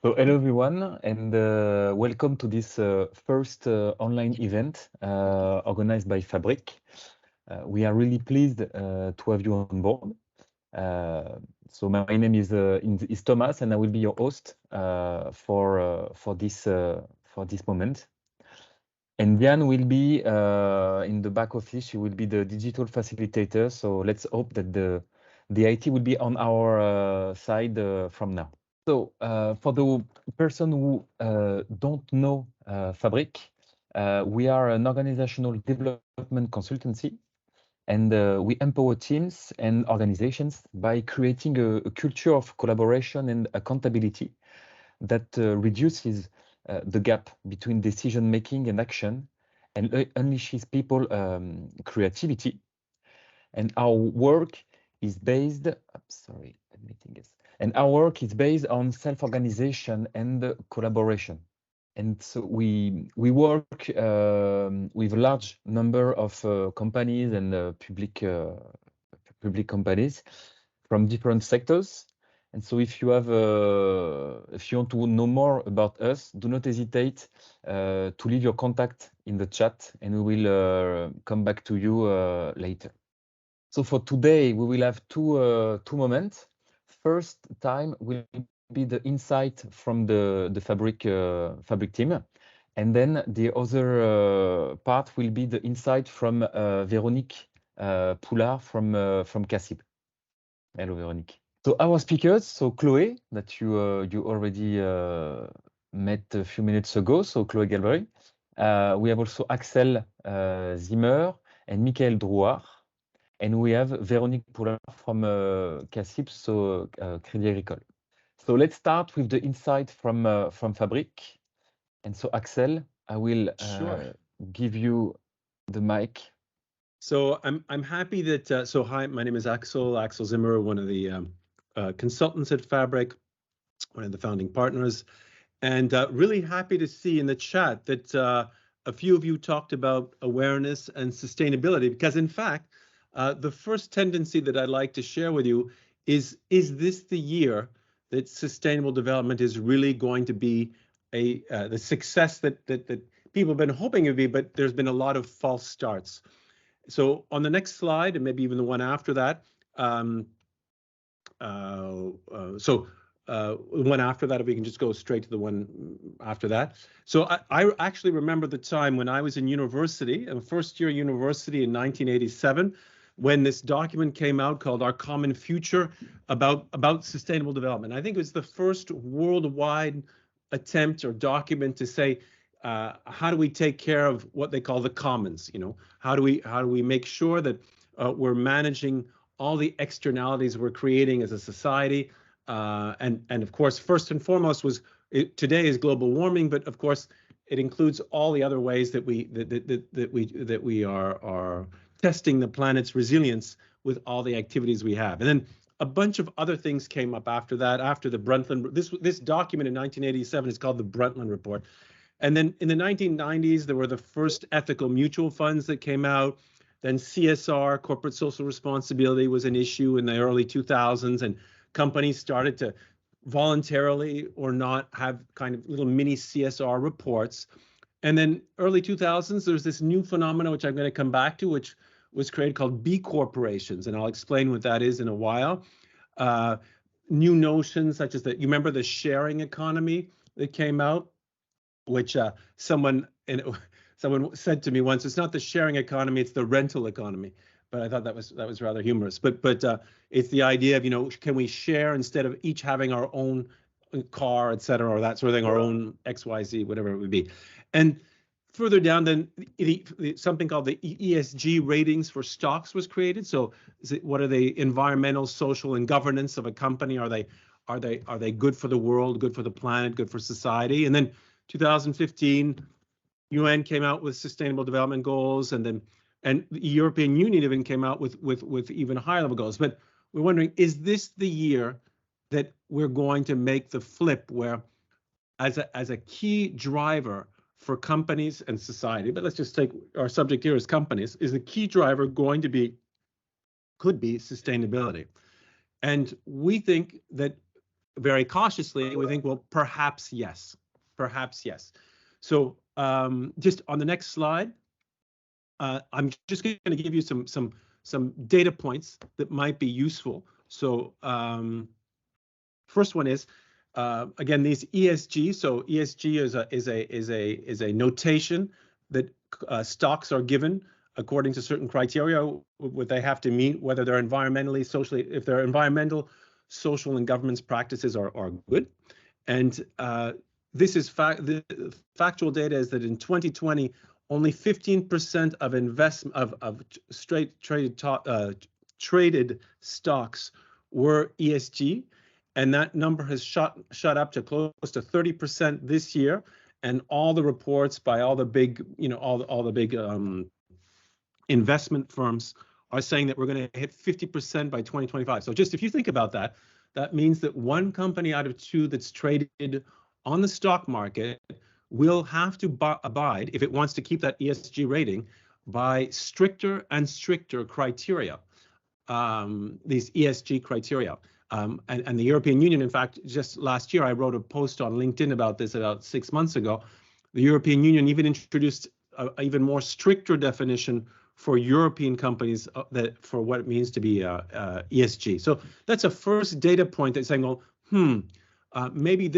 So hello everyone, and welcome to this first online event organized by Fabric. We are really pleased to have you on board. So my name is Thomas, and I will be your host for this moment. And Diane will be in the back office. She will be the digital facilitator. So let's hope that the IT will be on our side from now. So for the person who don't know Fabric, we are an organizational development consultancy, and we empower teams and organizations by creating a culture of collaboration and accountability that reduces the gap between decision making and action, and unleashes people creativity. And our work is based, sorry, admitting this. And our work is based on self-organization and collaboration. And so we work with a large number of companies and public companies from different sectors. And so if you want to know more about us, do not hesitate to leave your contact in the chat, and we will come back to you later. So for today, we will have two moments. First time will be the insight from the Fabric team, and then the other part will be the insight from Véronique Poulard from CACIB. Hello, Véronique. So our speakers, so Chloé, that you already met a few minutes ago, so Chloé Galbary. We have also Axel Zimmer and Michael Drouard. And we have Véronique Poulard from CACIB, so Crédit Agricole. So let's start with the insight from Fabric. And so Axel, I will give you the mic. So I'm happy that so hi, my name is Axel Zimmer, one of the consultants at Fabric, one of the founding partners, and really happy to see in the chat that a few of you talked about awareness and sustainability, because in fact, the first tendency that I'd like to share with you is this the year that sustainable development is really going to be the success that people have been hoping it would be, but there's been a lot of false starts. So on the next slide, and maybe even the one after that, the one after that, if we can just go straight to the one after that. So I actually remember the time when I was in university, in first year university in 1987, when this document came out called Our Common Future about sustainable development. I think it was the first worldwide attempt or document to say, how do we take care of what they call the commons? You know, how do we make sure that we're managing all the externalities we're creating as a society? And of course, first and foremost today is global warming, but of course it includes all the other ways that we are testing the planet's resilience with all the activities we have. And then a bunch of other things came up after that, after the Brundtland. This document in 1987 is called the Brundtland Report. And then in the 1990s, there were the first ethical mutual funds that came out. Then CSR, corporate social responsibility, was an issue in the early 2000s, and companies started to voluntarily or not have kind of little mini CSR reports. And then early 2000s, there's this new phenomenon, which I'm going to come back to, which was created called B corporations. And I'll explain what that is in a while. New notions such as you remember the sharing economy that came out, which someone said to me once, it's not the sharing economy, it's the rental economy. But I thought that was rather humorous. But it's the idea of, you know, can we share instead of each having our own car, et cetera, or that sort of thing, our own XYZ, whatever it would be. And further down, then something called the ESG ratings for stocks was created. So what are they? Environmental, social, and governance of a company? Are they good for the world, good for the planet, good for society? And then 2015, UN came out with sustainable development goals, and the European Union even came out with even higher level goals. But we're wondering, is this the year that we're going to make the flip where as a key driver for companies and society, but let's just take our subject here as companies, is the key driver going to be, could be sustainability. And we think that very cautiously, we think, well, perhaps yes, perhaps yes. So just on the next slide, I'm just going to give you some data points that might be useful. So first one is again, these ESG. So ESG is a notation that stocks are given according to certain criteria what they have to meet, whether they're environmentally, socially, if their environmental, social, and governance practices are good. And this is the factual data is that in 2020, only 15% of traded stocks were ESG, and that number has shot up to close to 30% this year. And all the reports by all the big, all the big investment firms are saying that we're going to hit 50% by 2025. So just if you think about that, that means that one company out of two that's traded on the stock market will have to abide, if it wants to keep that ESG rating, by stricter and stricter criteria, these ESG criteria. And the European Union, in fact, just last year, I wrote a post on LinkedIn about this about 6 months ago. The European Union even introduced an even more stricter definition for European companies for what it means to be ESG. So that's a first data point that's saying, well, maybe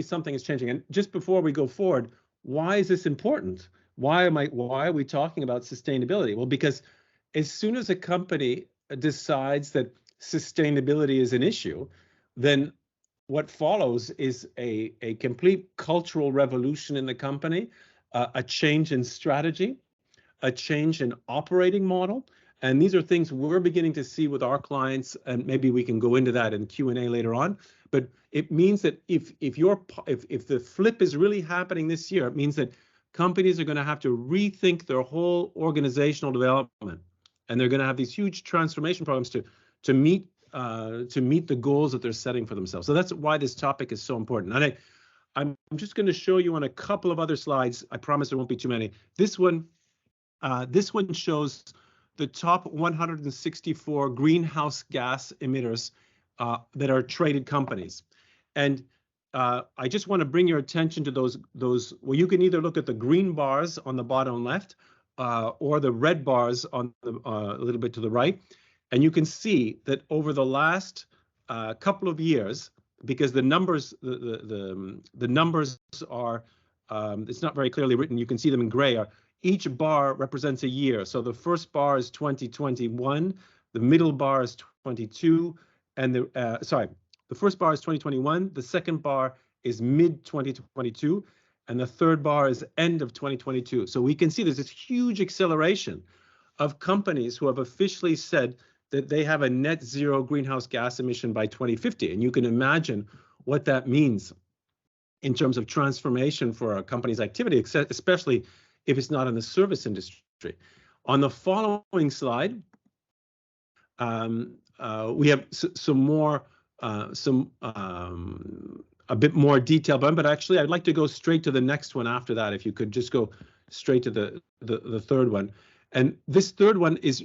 something is changing. And just before we go forward, why is this important? Why are we talking about sustainability? Well, because as soon as a company decides that sustainability is an issue, then what follows is a complete cultural revolution in the company, a change in strategy, a change in operating model. And these are things we're beginning to see with our clients, and maybe we can go into that in Q&A later on. But it means that if the flip is really happening this year, it means that companies are going to have to rethink their whole organizational development, and they're going to have these huge transformation programs to meet the goals that they're setting for themselves. So that's why this topic is so important. And I'm just going to show you on a couple of other slides. I promise there won't be too many. This one shows the top 164 greenhouse gas emitters that are traded companies. And I just want to bring your attention to those. Well, you can either look at the green bars on the bottom left or the red bars on the a little bit to the right. And you can see that over the last couple of years, because the numbers are, it's not very clearly written, you can see them in gray, each bar represents a year. So the first bar is 2021, the middle bar is 22, and the first bar is 2021, the second bar is mid-2022, and the third bar is end of 2022. So we can see there's this huge acceleration of companies who have officially said that they have a net zero greenhouse gas emission by 2050. And you can imagine what that means in terms of transformation for a company's activity, especially if it's not in the service industry. On the following slide, we have a bit more detail, but actually I'd like to go straight to the next one after that. If you could just go straight to the third one. And this third one is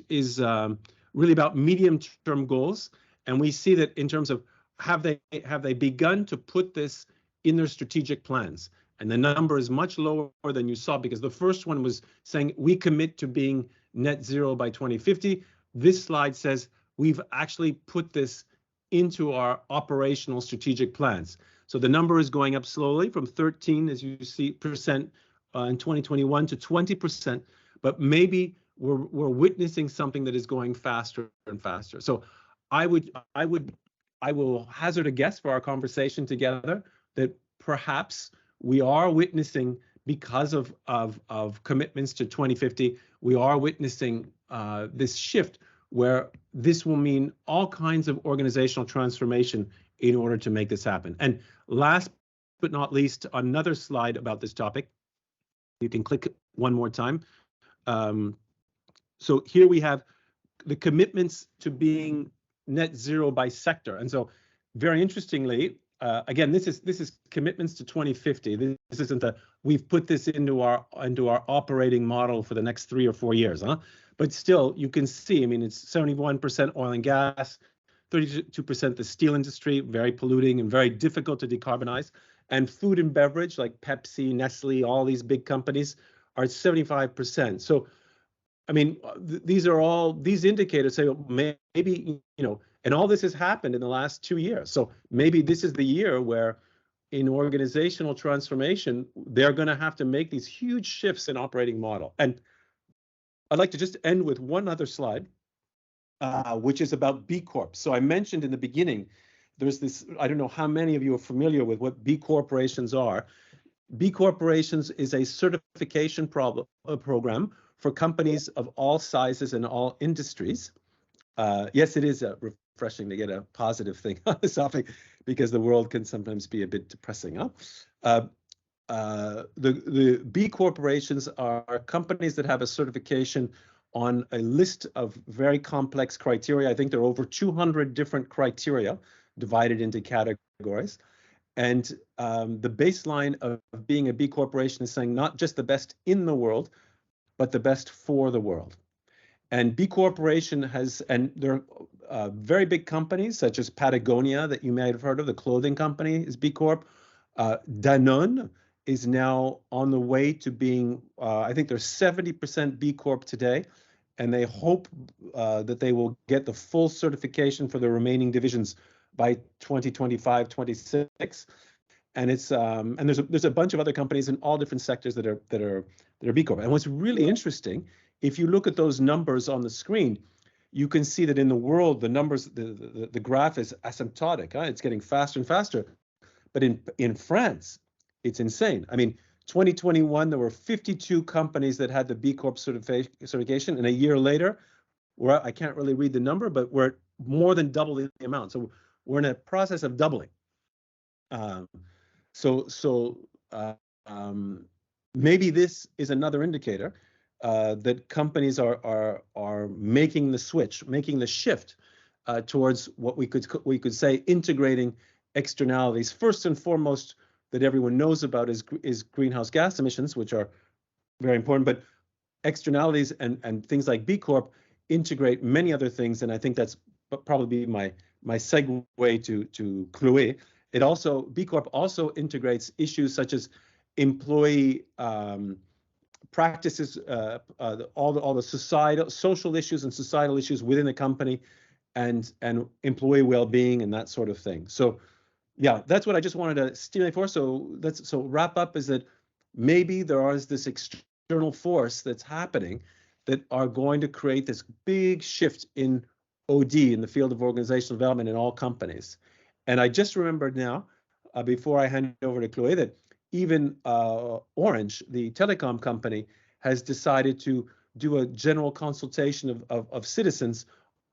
really about medium-term goals. And we see that in terms of have they begun to put this in their strategic plans? And the number is much lower than you saw, because the first one was saying we commit to being net zero by 2050. This slide says we've actually put this into our operational strategic plans. So the number is going up slowly from 13, as you see, percent in 2021 to 20%, but maybe we're witnessing something that is going faster and faster. So I will hazard a guess for our conversation together that perhaps we are witnessing, because of commitments to 2050, we are witnessing this shift where this will mean all kinds of organizational transformation in order to make this happen. And last but not least, another slide about this topic. You can click one more time. So here we have the commitments to being net zero by sector. And so very interestingly, again, this is commitments to 2050. This isn't we've put this into our operating model for the next 3 or 4 years, huh? But still, you can see, I mean, it's 71% oil and gas, 32% the steel industry, very polluting and very difficult to decarbonize. And food and beverage, like Pepsi, Nestle, all these big companies, are 75%. So, I mean, these are all, these indicators say, well, maybe, you know, and all this has happened in the last 2 years. So maybe this is the year where in organizational transformation, they're going to have to make these huge shifts in operating model. And I'd like to just end with one other slide, which is about B Corp. So I mentioned in the beginning, there's this, I don't know how many of you are familiar with what B corporations are. B corporations is a certification program for companies of all sizes and all industries. Yes, it is refreshing to get a positive thing on this topic because the world can sometimes be a bit depressing. Huh? The B corporations are companies that have a certification on a list of very complex criteria. I think there are over 200 different criteria divided into categories. And the baseline of being a B corporation is saying not just the best in the world, but the best for the world. And B corporation has, and there are very big companies such as Patagonia that you may have heard of, the clothing company is B Corp. Danone is now on the way to being, I think they're 70% B Corp today, and they hope that they will get the full certification for the remaining divisions by 2025, 26. And it's and there's a bunch of other companies in all different sectors that are B Corp. And what's really interesting, if you look at those numbers on the screen, you can see that in the world the numbers, the graph is asymptotic. Huh? It's getting faster and faster. But in France, it's insane. I mean, 2021 there were 52 companies that had the B Corp certification, and a year later, I can't really read the number, but we're more than double the amount. So we're in a process of doubling. Maybe this is another indicator that companies are making the switch, making the shift towards what we could say integrating externalities. First and foremost, that everyone knows about is greenhouse gas emissions, which are very important. But externalities and things like B Corp integrate many other things, and I think that's probably my segue to Chloé. It also, B Corp also integrates issues such as employee practices, all the social issues and societal issues within the company, and employee well-being and that sort of thing. So, yeah, that's what I just wanted to stimulate for. So wrap up is that maybe there is this external force that's happening that are going to create this big shift in OD, in the field of organizational development in all companies. And I just remembered now, before I hand it over to Chloé, that even Orange, the telecom company, has decided to do a general consultation of citizens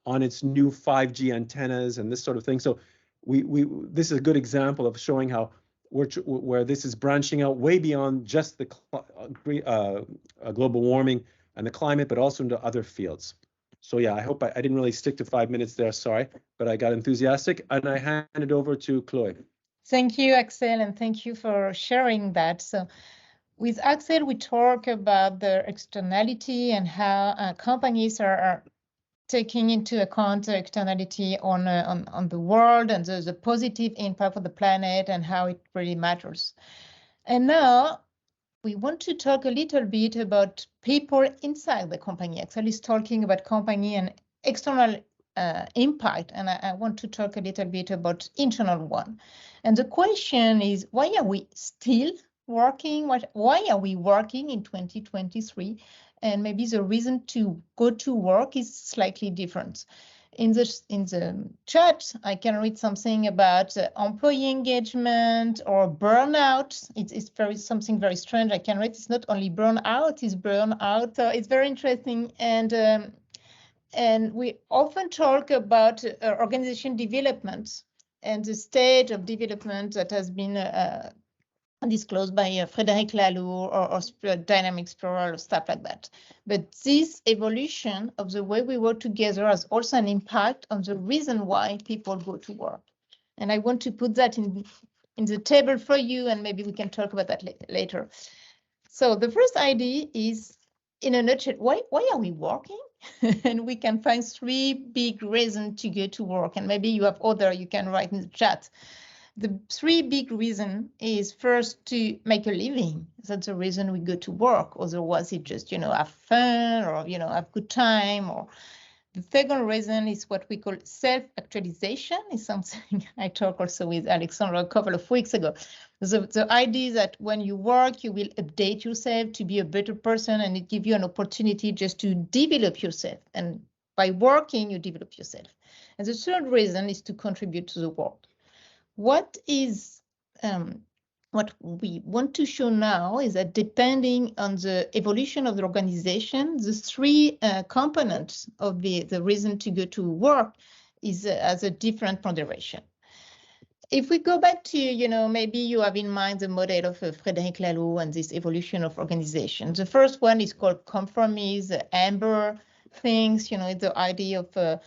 on its new 5G antennas and this sort of thing. So this is a good example of showing how where this is branching out way beyond just the global warming and the climate, but also into other fields. So yeah, I hope I didn't really stick to 5 minutes there, sorry, but I got enthusiastic, and I hand it over to Chloé. Thank you, Axel, and thank you for sharing that. So with Axel, we talk about the externality and how companies are taking into account the externality on the world and the positive impact on the planet and how it really matters. And now we want to talk a little bit about people inside the company. Axel is talking about company and external impact, and I want to talk a little bit about internal one. And the question is, why are we still working? Why are we working in 2023? And maybe the reason to go to work is slightly different. In the chat, I can read something about employee engagement or burnout. It's something very strange. I can read it's not only burnout, it's burnout. So it's very interesting. And we often talk about organization development and the stage of development that has been disclosed by Frédéric Laloux or Dynamic Spiral or stuff like that. But this evolution of the way we work together has also an impact on the reason why people go to work. And I want to put that in the table for you, and maybe we can talk about that later. So the first idea is, in a nutshell, why are we working? and we can find 3 big reasons to go to work. And maybe you have other, you can write in the chat. The 3 big reasons is first to make a living. That's the reason we go to work. Otherwise, it just, have fun or, have good time. Or the second reason is what we call self-actualization. Is something I talked also with Alexandra a couple of weeks ago. The idea is that when you work, you will update yourself to be a better person, and it gives you an opportunity just to develop yourself. And by working, you develop yourself. And the third reason is to contribute to the world. What we want to show now is that depending on the evolution of the organization, the 3 components of the reason to go to work has a different ponderation. If we go back to, maybe you have in mind the model of Frédéric Laloux and this evolution of organization. The first one is called conformism, the amber things, the idea of,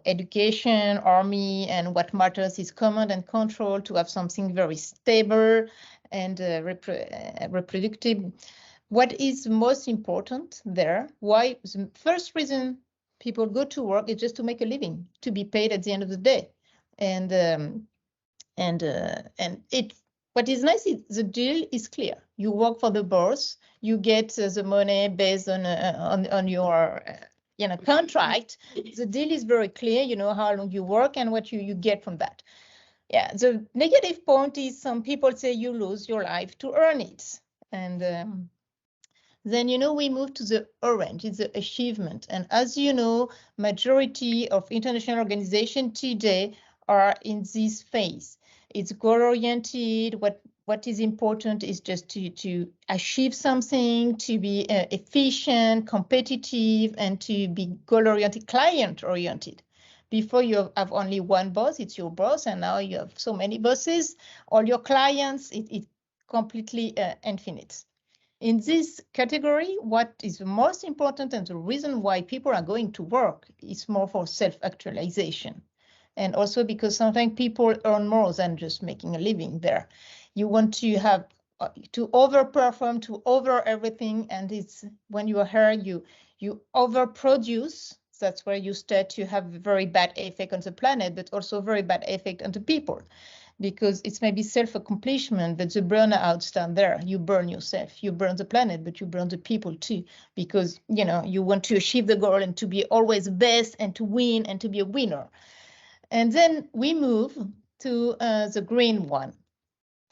education, army, and what matters is command and control, to have something very stable and reproductive. What is most important there? Why? The first reason people go to work is just to make a living, to be paid at the end of the day. What is nice is the deal is clear. You work for the boss, you get the money based on your contract. The deal is very clear. You know how long you work and what you get from that. Yeah. The negative point is some people say you lose your life to earn it, and then we move to the orange. It's the achievement, and as you know, majority of international organizations today are in this phase. It's goal-oriented. What is important is just to achieve something, to be efficient, competitive, and to be goal-oriented, client-oriented. Before you have only one boss, it's your boss, and now you have so many bosses, all your clients, it's completely infinite. In this category, what is the most important and the reason why people are going to work is more for self-actualization. And also because sometimes people earn more than just making a living there. You want to have to overperform, to over everything, and it's when you are here, you overproduce. That's where you start to have a very bad effect on the planet, but also very bad effect on the people, because it's maybe self-accomplishment, but the burnout stand there. You burn yourself, you burn the planet, but you burn the people too, because you want to achieve the goal and to be always best and to win and to be a winner. And then we move to the green one.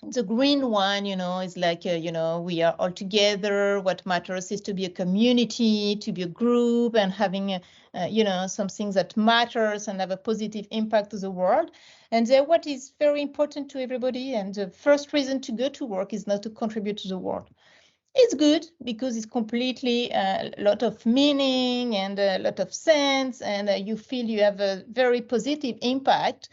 The green one, is like, we are all together. What matters is to be a community, to be a group, and having, something that matters and have a positive impact to the world. And then what is very important to everybody, and the first reason to go to work is not to contribute to the world. It's good because it's completely a lot of meaning and a lot of sense, and you feel you have a very positive impact.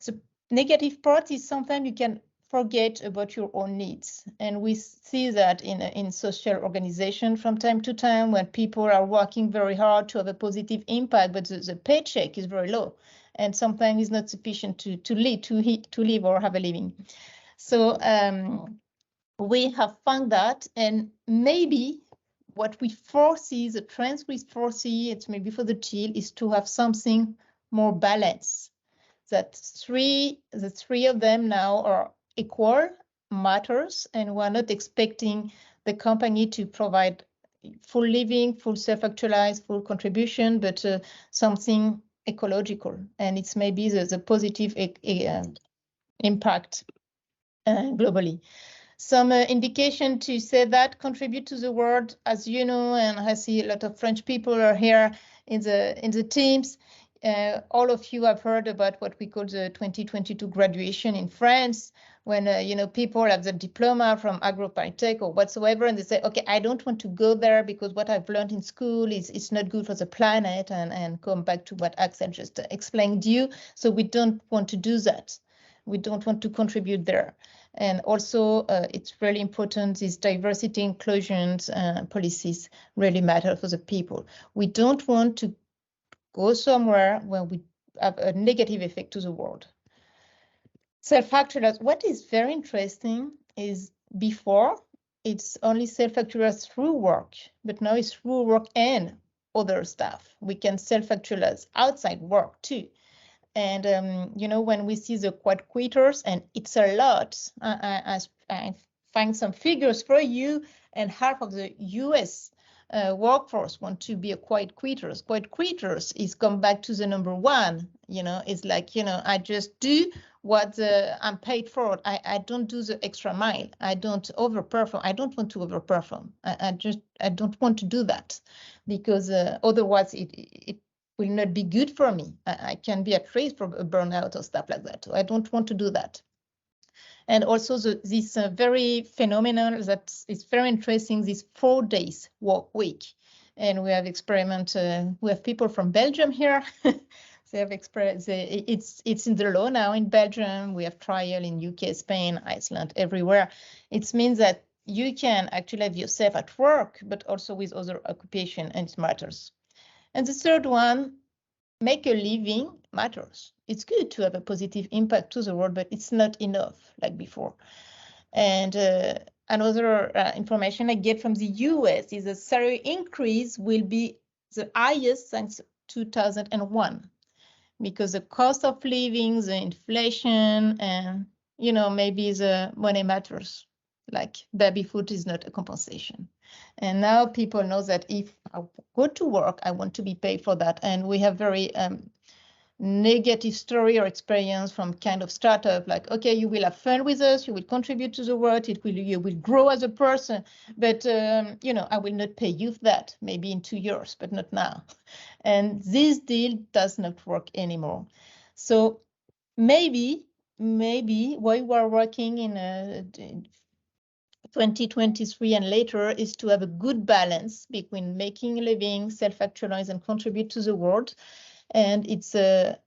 The negative part is sometimes you can forget about your own needs. And we see that in social organization from time to time, when people are working very hard to have a positive impact, but the paycheck is very low. And sometimes it's not sufficient to live or have a living. So we have found that, and maybe what we foresee, the trends we foresee, it's maybe for the teal, is to have something more balanced. That the three of them now are equal, matters, and we're not expecting the company to provide full living, full self-actualized, full contribution, but something ecological. And it's maybe the positive impact globally. Some indication to say that contribute to the world, as you know, and I see a lot of French people are here in the teams. All of you have heard about what we call the 2022 graduation in France, when people have the diploma from agro-tech or whatsoever, and they say, okay, I don't want to go there because what I've learned in school is not good for the planet, and come back to what Axel just explained to you. So we don't want to do that. We don't want to contribute there. And also, it's really important, these diversity inclusions policies really matter for the people. We don't want to go somewhere where we have a negative effect to the world. Self-actualized, what is very interesting is before, it's only self-actualized through work, but now it's through work and other stuff. We can self-actualize outside work too. And, when we see the quad quitters, and it's a lot, I find some figures for you, and half of the US workforce want to be a quad quitters. Quad quitters is come back to the number one, it's like, I just do what I'm paid for. I don't do the extra mile. I don't overperform. I don't want to overperform. I don't want to do that, because otherwise it will not be good for me. I can be at risk for a burnout or stuff like that. So I don't want to do that. And also this very phenomenon that is very interesting, this 4 days work week. And we have we have people from Belgium here. They have it's in the law now in Belgium. We have trial in UK, Spain, Iceland, everywhere. It means that you can actually have yourself at work, but also with other occupation, and it matters. And the third one, make a living matters. It's good to have a positive impact to the world, but it's not enough like before. And another information I get from the US is the salary increase will be the highest since 2001, because the cost of living, the inflation, and maybe the money matters. Like baby food is not a compensation. And now people know that if I go to work, I want to be paid for that. And we have very negative story or experience from kind of startup, like, okay, you will have fun with us, you will contribute to the world, you will grow as a person, but I will not pay you for that, maybe in 2 years, but not now. And this deal does not work anymore. So maybe while we are working in 2023 and later is to have a good balance between making a living, self-actualize, and contribute to the world. And it's a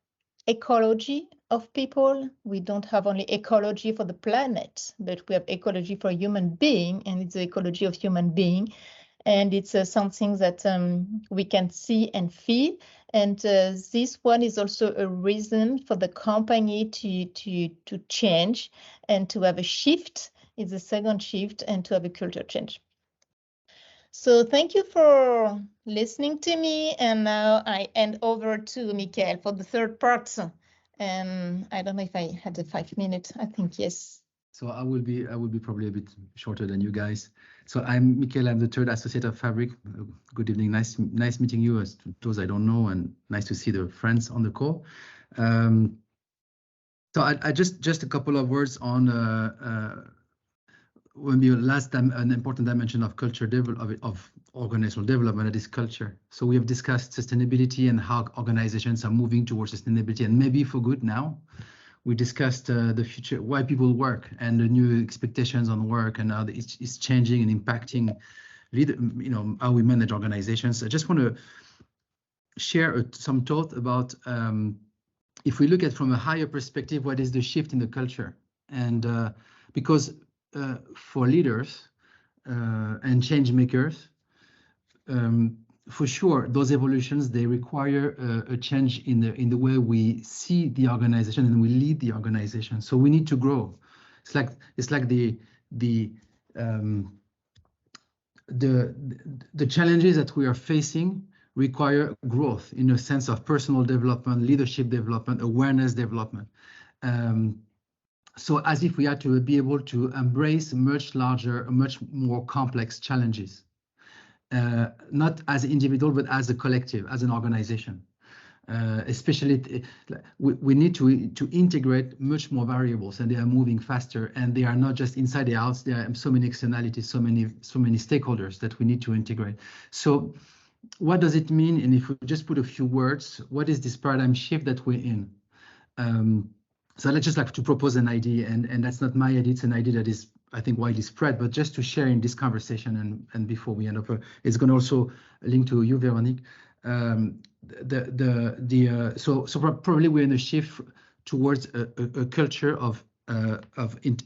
ecology of people. We don't have only ecology for the planet, but we have ecology for human being, and it's the ecology of human being. And it's something that we can see and feel. And this one is also a reason for the company to change and to have a shift. It's the second shift, and to have a culture change. So thank you for listening to me. And now I hand over to Michael for the third part. And I don't know if I had the 5 minutes. I think yes. So I will be probably a bit shorter than you guys. So I'm Michael. I'm the third associate of Fabric. Good evening. Nice meeting you, as those I don't know, and nice to see the friends on the call. So I just a couple of words on maybe last time, an important dimension of culture of organizational development, that is culture. So we have discussed sustainability and how organizations are moving towards sustainability, and maybe for good now. We discussed the future, why people work, and the new expectations on work, and how it's changing and impacting how we manage organizations. I just want to share some thought about if we look at from a higher perspective, what is the shift in the culture? And because for leaders and change makers, for sure, those evolutions, they require a change in the way we see the organization and we lead the organization. So we need to grow. It's like the challenges that we are facing require growth in a sense of personal development, leadership development, awareness development. So as if we had to be able to embrace much larger, much more complex challenges. Not as an individual, but as a collective, as an organization. Especially, we need to integrate much more variables, and they are moving faster, and they are not just inside the house. There are so many externalities, so many stakeholders that we need to integrate. So what does it mean? And if we just put a few words, what is this paradigm shift that we're in? So let's just like to propose an idea, and that's not my idea, it's an idea that is, I think, widely spread, but just to share in this conversation, and before we end up, it's going to also link to you, Véronique. So probably we're in a shift towards a culture of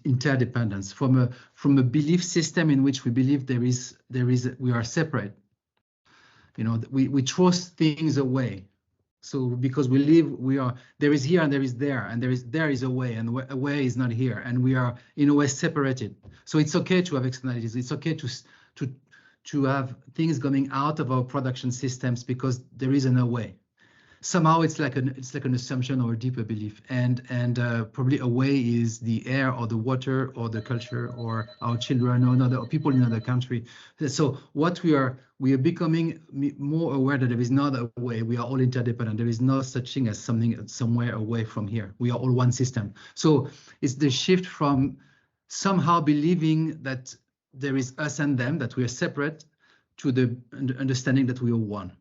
interdependence from a belief system in which we believe we are separate. We throw things away. So because there is here and there is there, and there is a way, and a way is not here, and we are in a way separated. So it's okay to have externalities. It's okay to have things coming out of our production systems because there isn't a way. Somehow it's like an assumption or a deeper belief, and probably a way is the air or the water or the culture or our children or other people in another country. So what we are becoming more aware that there is not a way. We are all interdependent. There is no such thing as something somewhere away from here. We are all one system. So it's the shift from somehow believing that there is us and them, that we are separate, to the understanding that we are one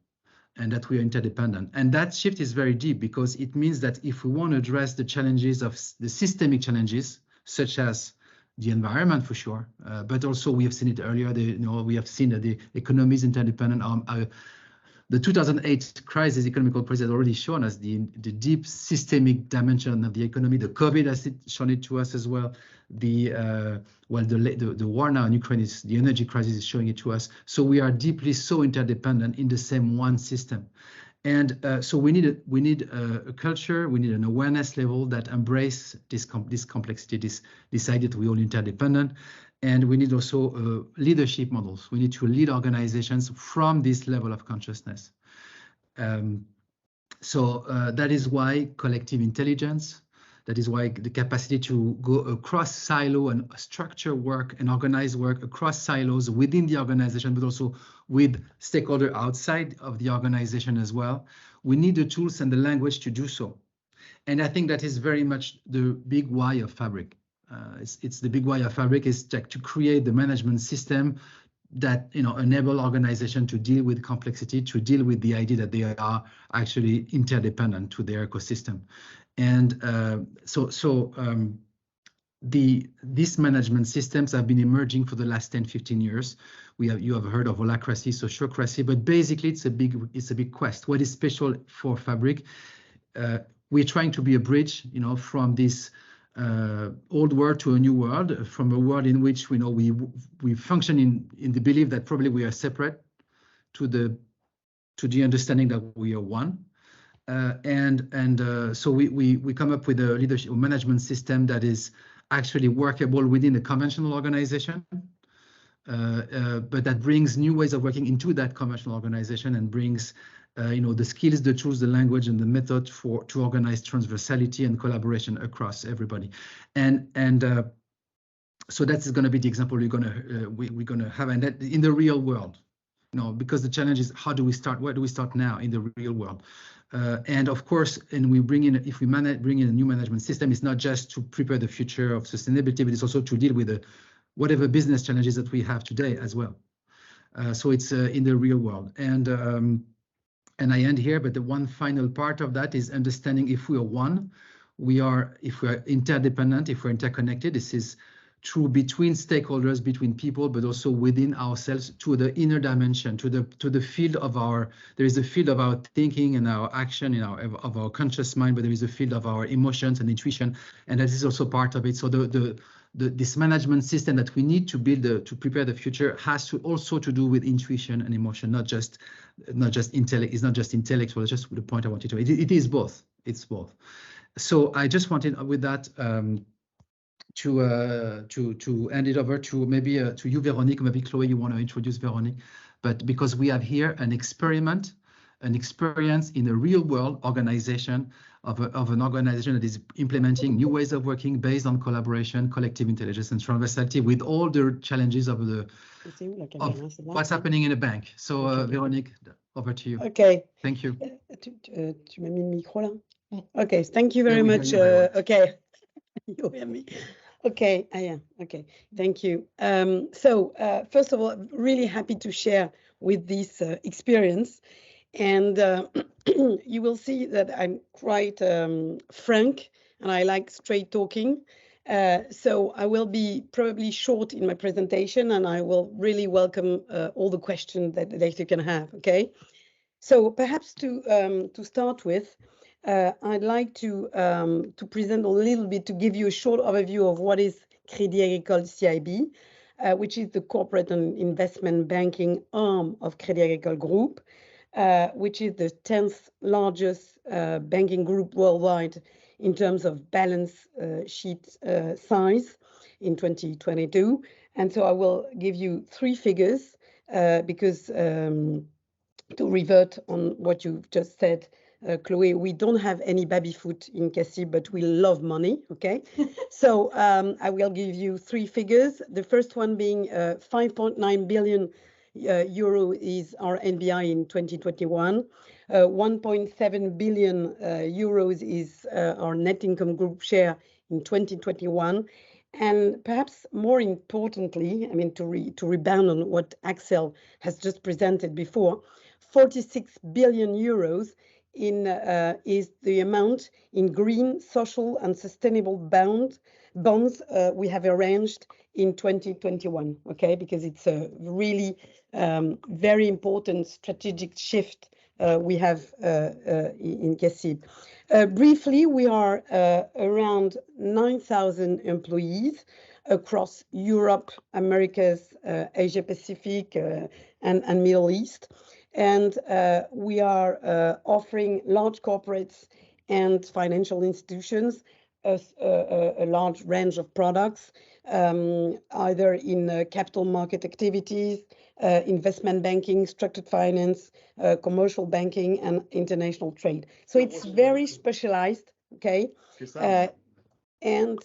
and that we are interdependent. And that shift is very deep because it means that if we want to address the challenges of the systemic challenges, such as the environment for sure, but also we have seen it earlier, we have seen that the economy is interdependent. The 2008 crisis, economic crisis, has already shown us the deep systemic dimension of the economy. The COVID has shown it to us as well. The war now in Ukraine, the energy crisis is showing it to us. So we are deeply so interdependent in the same one system. And so we need a culture, we need an awareness level that embrace this complexity, this idea that we're all interdependent. And we need also leadership models. We need to lead organizations from this level of consciousness. So that is why collective intelligence, that is why the capacity to go across silo and structure work and organize work across silos within the organization, but also with stakeholders outside of the organization as well. We need the tools and the language to do so. And I think that is very much the big why of Fabric. It's the big why of Fabric is to create the management system that enable organization to deal with complexity, to deal with the idea that they are actually interdependent to their ecosystem. And these management systems have been emerging for the last 10, 15 years. You have heard of holacracy, sociocracy, but basically it's a big quest. What is special for Fabric? We're trying to be a bridge, from this old world to a new world, from a world in which we function in the belief that probably we are separate, to the understanding that we are one. So we come up with a leadership management system that is actually workable within a conventional organization, but that brings new ways of working into that conventional organization and brings the skills, the tools, the language, and the method to organize transversality and collaboration across everybody. So that's going to be the example we're going to have, and that in the real world, because the challenge is how do we start? Where do we start now in the real world? And of course, if we bring in a new management system, it's not just to prepare the future of sustainability, but it's also to deal with whatever business challenges that we have today as well. So it's in the real world. And I end here, but the one final part of that is understanding if we are one, if we are interdependent, if we're interconnected. This is true between stakeholders, between people, but also within ourselves, to the inner dimension, to the field of there is a field of our thinking and our action of our conscious mind, but there is a field of our emotions and intuition, and that is also part of it. So this management system that we need to build to prepare the future has to also to do with intuition and emotion, not just intellect. It's not just intellectual. It's just the point I wanted to. It is both. It's both. So I just wanted with that to hand it over to maybe to you, Véronique. Maybe Chloe, you want to introduce Véronique, but because we have here an experience in a real world organization of an organization that is implementing new ways of working based on collaboration, collective intelligence, and transversality, with all the challenges of what's happening in a bank. So Véronique, over to you. Okay. Thank you. Tu m'as mis le micro là? Okay, thank you very much. Okay, you hear me? Okay, I am. Okay, thank you. So first of all, I'm really happy to share with this experience. And you will see that I'm quite frank and I like straight talking. So I will be probably short in my presentation, and I will really welcome all the questions that you can have, okay? So perhaps to start with, I'd like to present a little bit, to give you a short overview of what is Crédit Agricole CIB, which is the corporate and investment banking arm of Crédit Agricole Group, which is the 10th largest banking group worldwide in terms of balance sheet size in 2022. And so I will give you three figures because to revert on what you just said, Chloe, we don't have any baby-foot in CACIB, but we love money, okay? So I will give you three figures. The first one being 5.9 billion euro is our NBI in 2021. 1.7 billion euros is our net income group share in 2021. And perhaps more importantly, I mean, to rebound on what Axel has just presented before, 46 billion euros is the amount in green, social, and sustainable bonds we have arranged in 2021. Okay, because it's a really very important strategic shift we have in CACIB. Briefly, we are around 9,000 employees across Europe, Americas, Asia Pacific, and Middle East. And we are offering large corporates and financial institutions a large range of products, either in capital market activities, investment banking, structured finance, commercial banking, and international trade. So it's very specialized, okay? And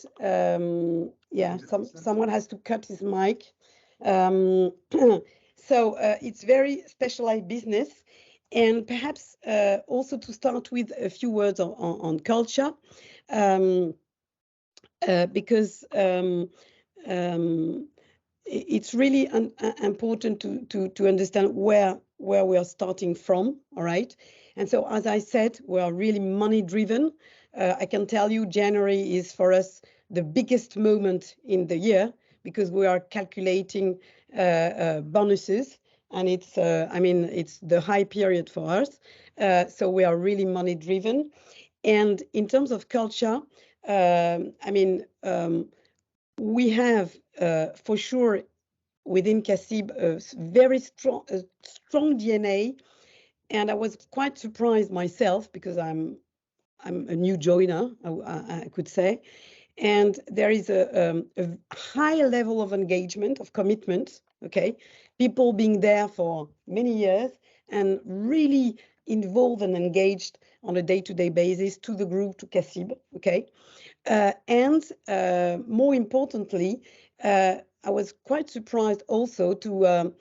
yeah, someone has to cut his mic. So it's very specialized business. And perhaps also to start with a few words on culture, because it's really important to understand where we are starting from, all right? And so, as I said, we are really money driven. I can tell you January is for us the biggest moment in the year because we are calculating bonuses, and it's, I mean, it's the high period for us. So we are really money driven. And in terms of culture, I mean, we have for sure within CACIB a very strong DNA, and I was quite surprised myself because I'm a new joiner, I could say, and there is a high level of engagement, of commitment. Okay, people being there for many years and really involved and engaged on a day-to-day basis to the group, to CACIB. Okay. And more importantly, I was quite surprised also to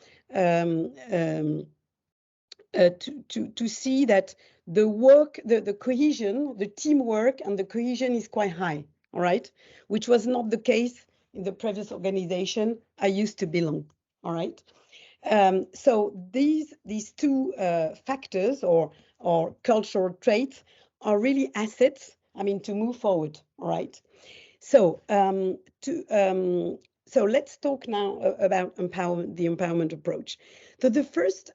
see that the work, the cohesion, the teamwork, and the cohesion is quite high. All right, which was not the case in the previous organization I used to belong. All right. So these two factors or cultural traits are really assets, I mean, to move forward. All right. So so let's talk now about empowerment, the empowerment approach. So the first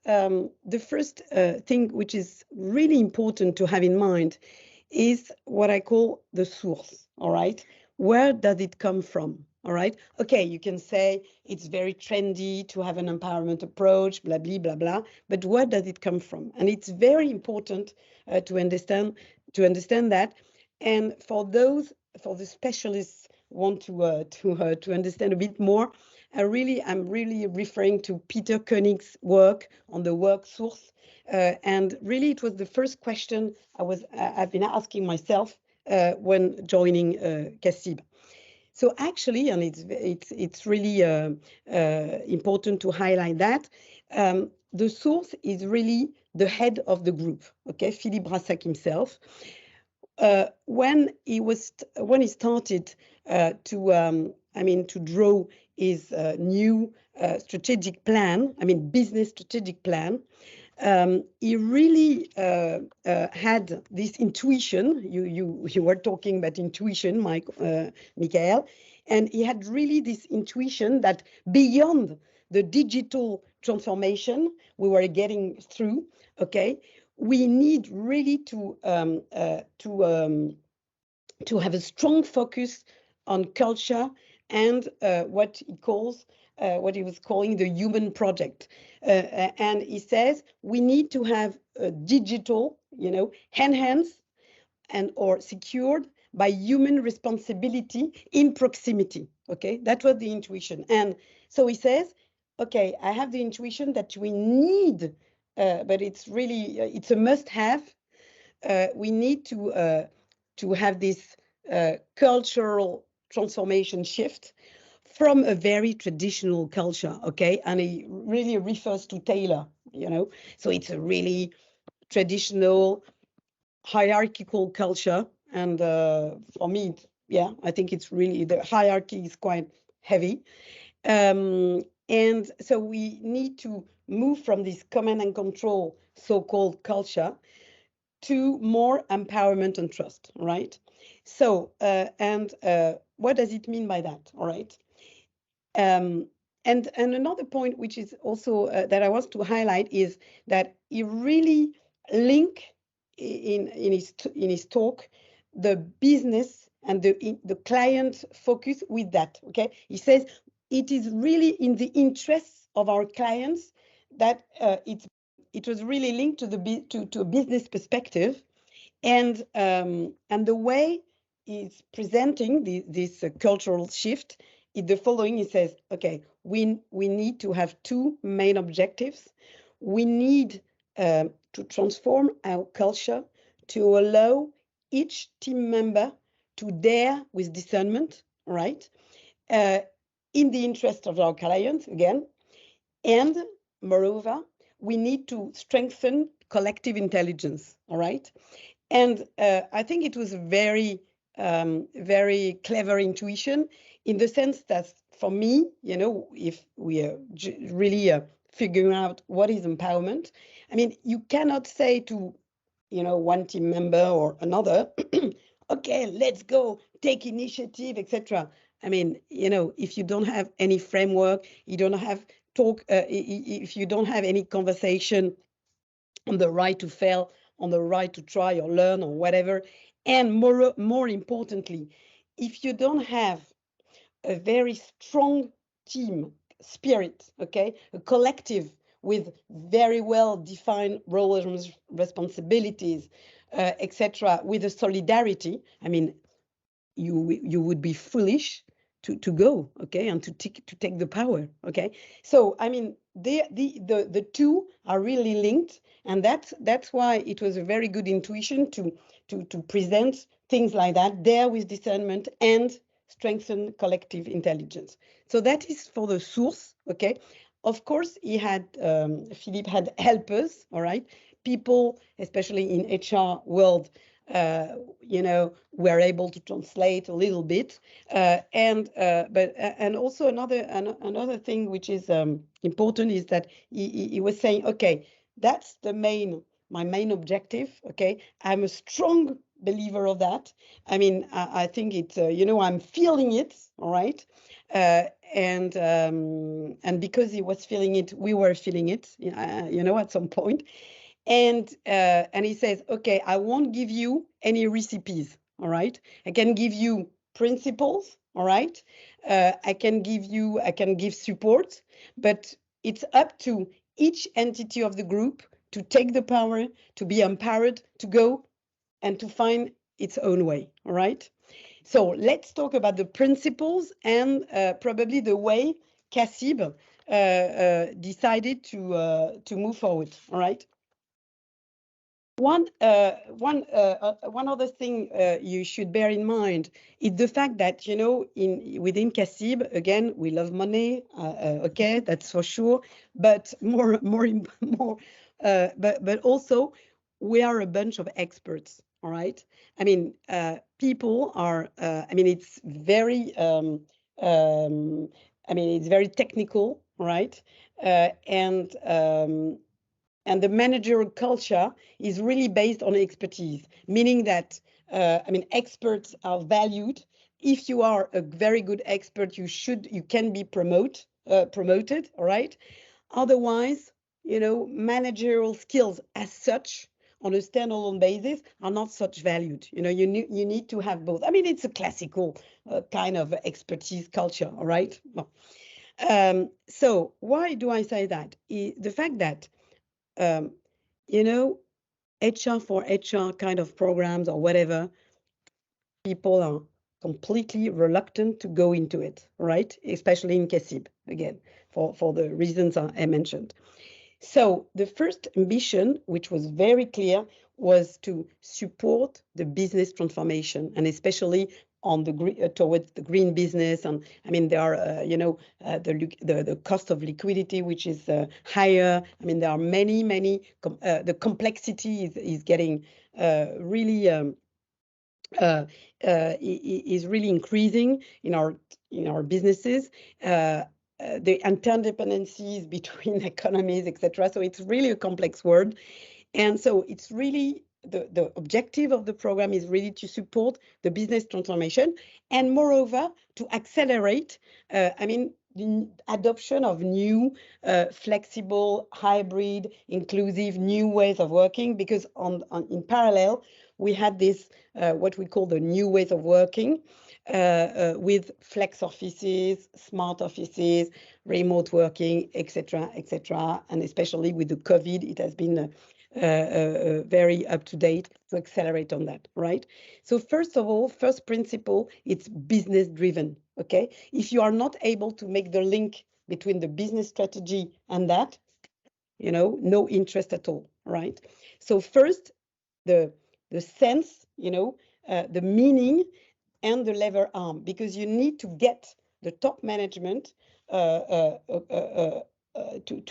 thing which is really important to have in mind is what I call the source. All right. Where does it come from? All right. Okay, you can say it's very trendy to have an empowerment approach, blah, blah, blah, blah. But where does it come from? And it's very important to understand that. And for the specialists want to understand a bit more, I'm really referring to Peter Koenig's work on the work source. And really, it was the first question I've been asking myself when joining CACIB. So actually, and it's really important to highlight that the source is really the head of the group. Okay, Philippe Brassac himself. When he started to draw his new strategic plan, I mean business strategic plan, he really had this intuition. You were talking about intuition, Michael, and he had really this intuition that beyond the digital transformation we were getting through, okay, we need really to have a strong focus on culture and what he was calling the human project. And he says we need to have a digital, enhanced and or secured by human responsibility in proximity. Okay, that was the intuition. And so he says okay, I have the intuition that we need, but it's really, it's a must-have. We need to have this cultural transformation shift from a very traditional culture, okay? And it really refers to Taylor, you know? So it's a really traditional, hierarchical culture. And for me, yeah, I think it's really, the hierarchy is quite heavy. And so we need to move from this command and control so-called culture to more empowerment and trust, right? So, what does it mean by that, all right? And another point, which is also that I want to highlight, is that he really link in his talk the business and the client focus with that. Okay, he says it is really in the interests of our clients that it was really linked to a business perspective, and the way he's presenting this cultural shift is the following. He says, okay, we need to have two main objectives. We need to transform our culture to allow each team member to dare with discernment, right? In the interest of our clients, again. And moreover, we need to strengthen collective intelligence, all right? And I think it was a very, very clever intuition, in the sense that for me, you know, if we are really figuring out what is empowerment, I mean, you cannot say to, you know, one team member or another, okay, let's go, take initiative, etc. I mean, you know, if you don't have any framework, you don't have if you don't have any conversation on the right to fail, on the right to try or learn or whatever, and more importantly, if you don't have a very strong team spirit, okay, a collective with very well defined roles and responsibilities, etc., with a solidarity, I mean, you would be foolish to go, okay, and to take the power, okay. So I mean, the two are really linked, and that's why it was a very good intuition to present things like that, there with discernment and strengthen collective intelligence. So that is for the source, okay. Of course, he had Philippe had helpers, all right, people, especially in HR world, you know, were able to translate a little bit, and also another thing which is important is that he was saying, okay, that's my main objective. Okay, I'm a strong believer of that. I mean, I think it's you know, I'm feeling it, all right, and because he was feeling it, we were feeling it, you know, at some point. And he says, okay, I won't give you any recipes, all right? I can give you principles, all right? I can give support, but it's up to each entity of the group to take the power, to be empowered, to go and to find its own way, all right? So let's talk about the principles and probably the way CACIB decided to move forward, all right? One other thing you should bear in mind is the fact that, you know, within CACIB, again, we love money, okay, that's for sure, but but also we are a bunch of experts, all right? I mean, people are, I mean, it's very, it's very technical, right? And the managerial culture is really based on expertise, meaning that, experts are valued. If you are a very good expert, you can be promoted, all right? Otherwise, you know, managerial skills as such on a standalone basis are not such valued. You know, you need to have both. I mean, it's a classical kind of expertise culture, all right? Well, so why do I say that? The fact that you know, HR for HR kind of programs or whatever, people are completely reluctant to go into it, right? Especially in CACIB, again, for the reasons I mentioned. So the first ambition, which was very clear, was to support the business transformation, and especially on the towards the green business. And I mean, there are, the cost of liquidity, which is higher. I mean, there are many, the complexity is getting really is really increasing in our businesses. The interdependencies between economies, etc. So it's really a complex world. And so it's really the objective of the program is really to support the business transformation and moreover to accelerate, the adoption of new, flexible, hybrid, inclusive, new ways of working, because in parallel, we had this, what we call the new ways of working, with flex offices, smart offices, remote working, etc., etc. And especially with the COVID, it has been very up to date to accelerate on that, right? So first of all, first principle, it's business driven, okay? If you are not able to make the link between the business strategy and that, no interest at all, right? So first, the sense, the meaning and the lever arm, because you need to get the top management to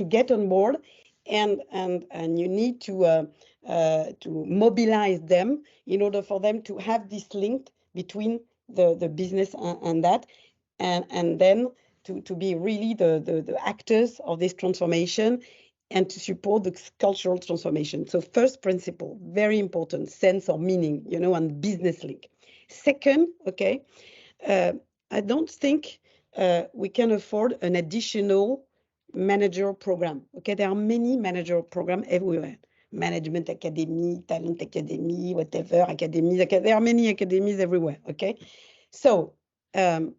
get on board, and you need to mobilize them in order for them to have this link between the business and that, and then to be really the actors of this transformation and to support the cultural transformation. So first principle, very important, sense or meaning, and business link. Second, okay, I don't think we can afford an additional managerial program. Okay, there are many managerial programs everywhere. Management Academy, Talent Academy, whatever, academies. There are many academies everywhere, okay? So, and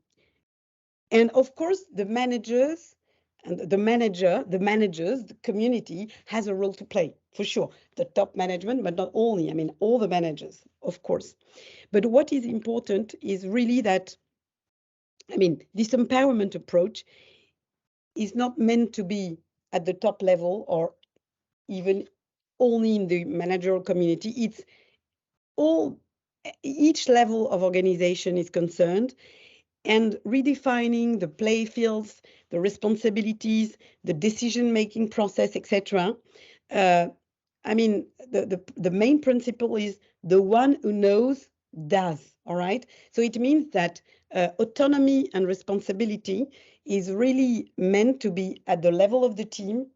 of course, the managers, the community has a role to play, for sure. The top management, but not only, all the managers, of course. But what is important is really that, this empowerment approach is not meant to be at the top level or even only in the managerial community. It's each level of organization is concerned, and redefining the play fields, the responsibilities, the decision-making process, etc. The main principle is the one who knows does, all right? So it means that autonomy and responsibility is really meant to be at the level of the team,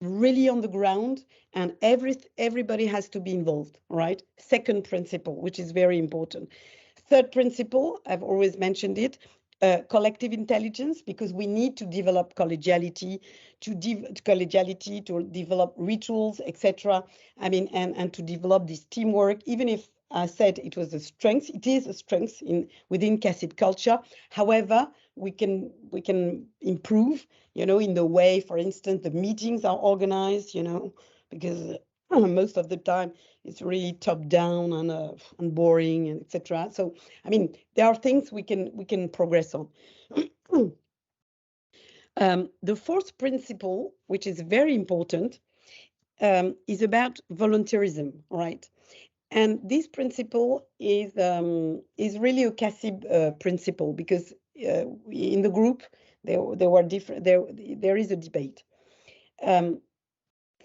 really on the ground, and everybody has to be involved, right? Second principle, which is very important. Third principle, I've always mentioned it, collective intelligence, because we need to develop collegiality, to develop rituals, etc. And to develop this teamwork, even if I said it was a strength, it is a strength within CACIB culture. However, we can improve, in the way, for instance, the meetings are organized, because most of the time it's really top down and boring, and etc. So, there are things we can progress on. The fourth principle, which is very important, is about volunteerism, right? And this principle is really a CACIB principle, because in the group there were different. There is a debate.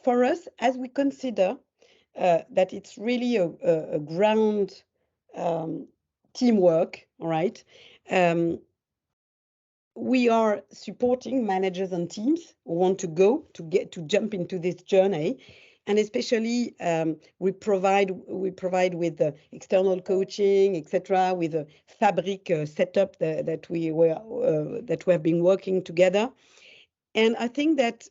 For us, as we consider that it's really a ground teamwork, right? We are supporting managers and teams who want to jump into this journey. And especially we provide with the external coaching, etc., with a fabric setup that we have been working together. And I think that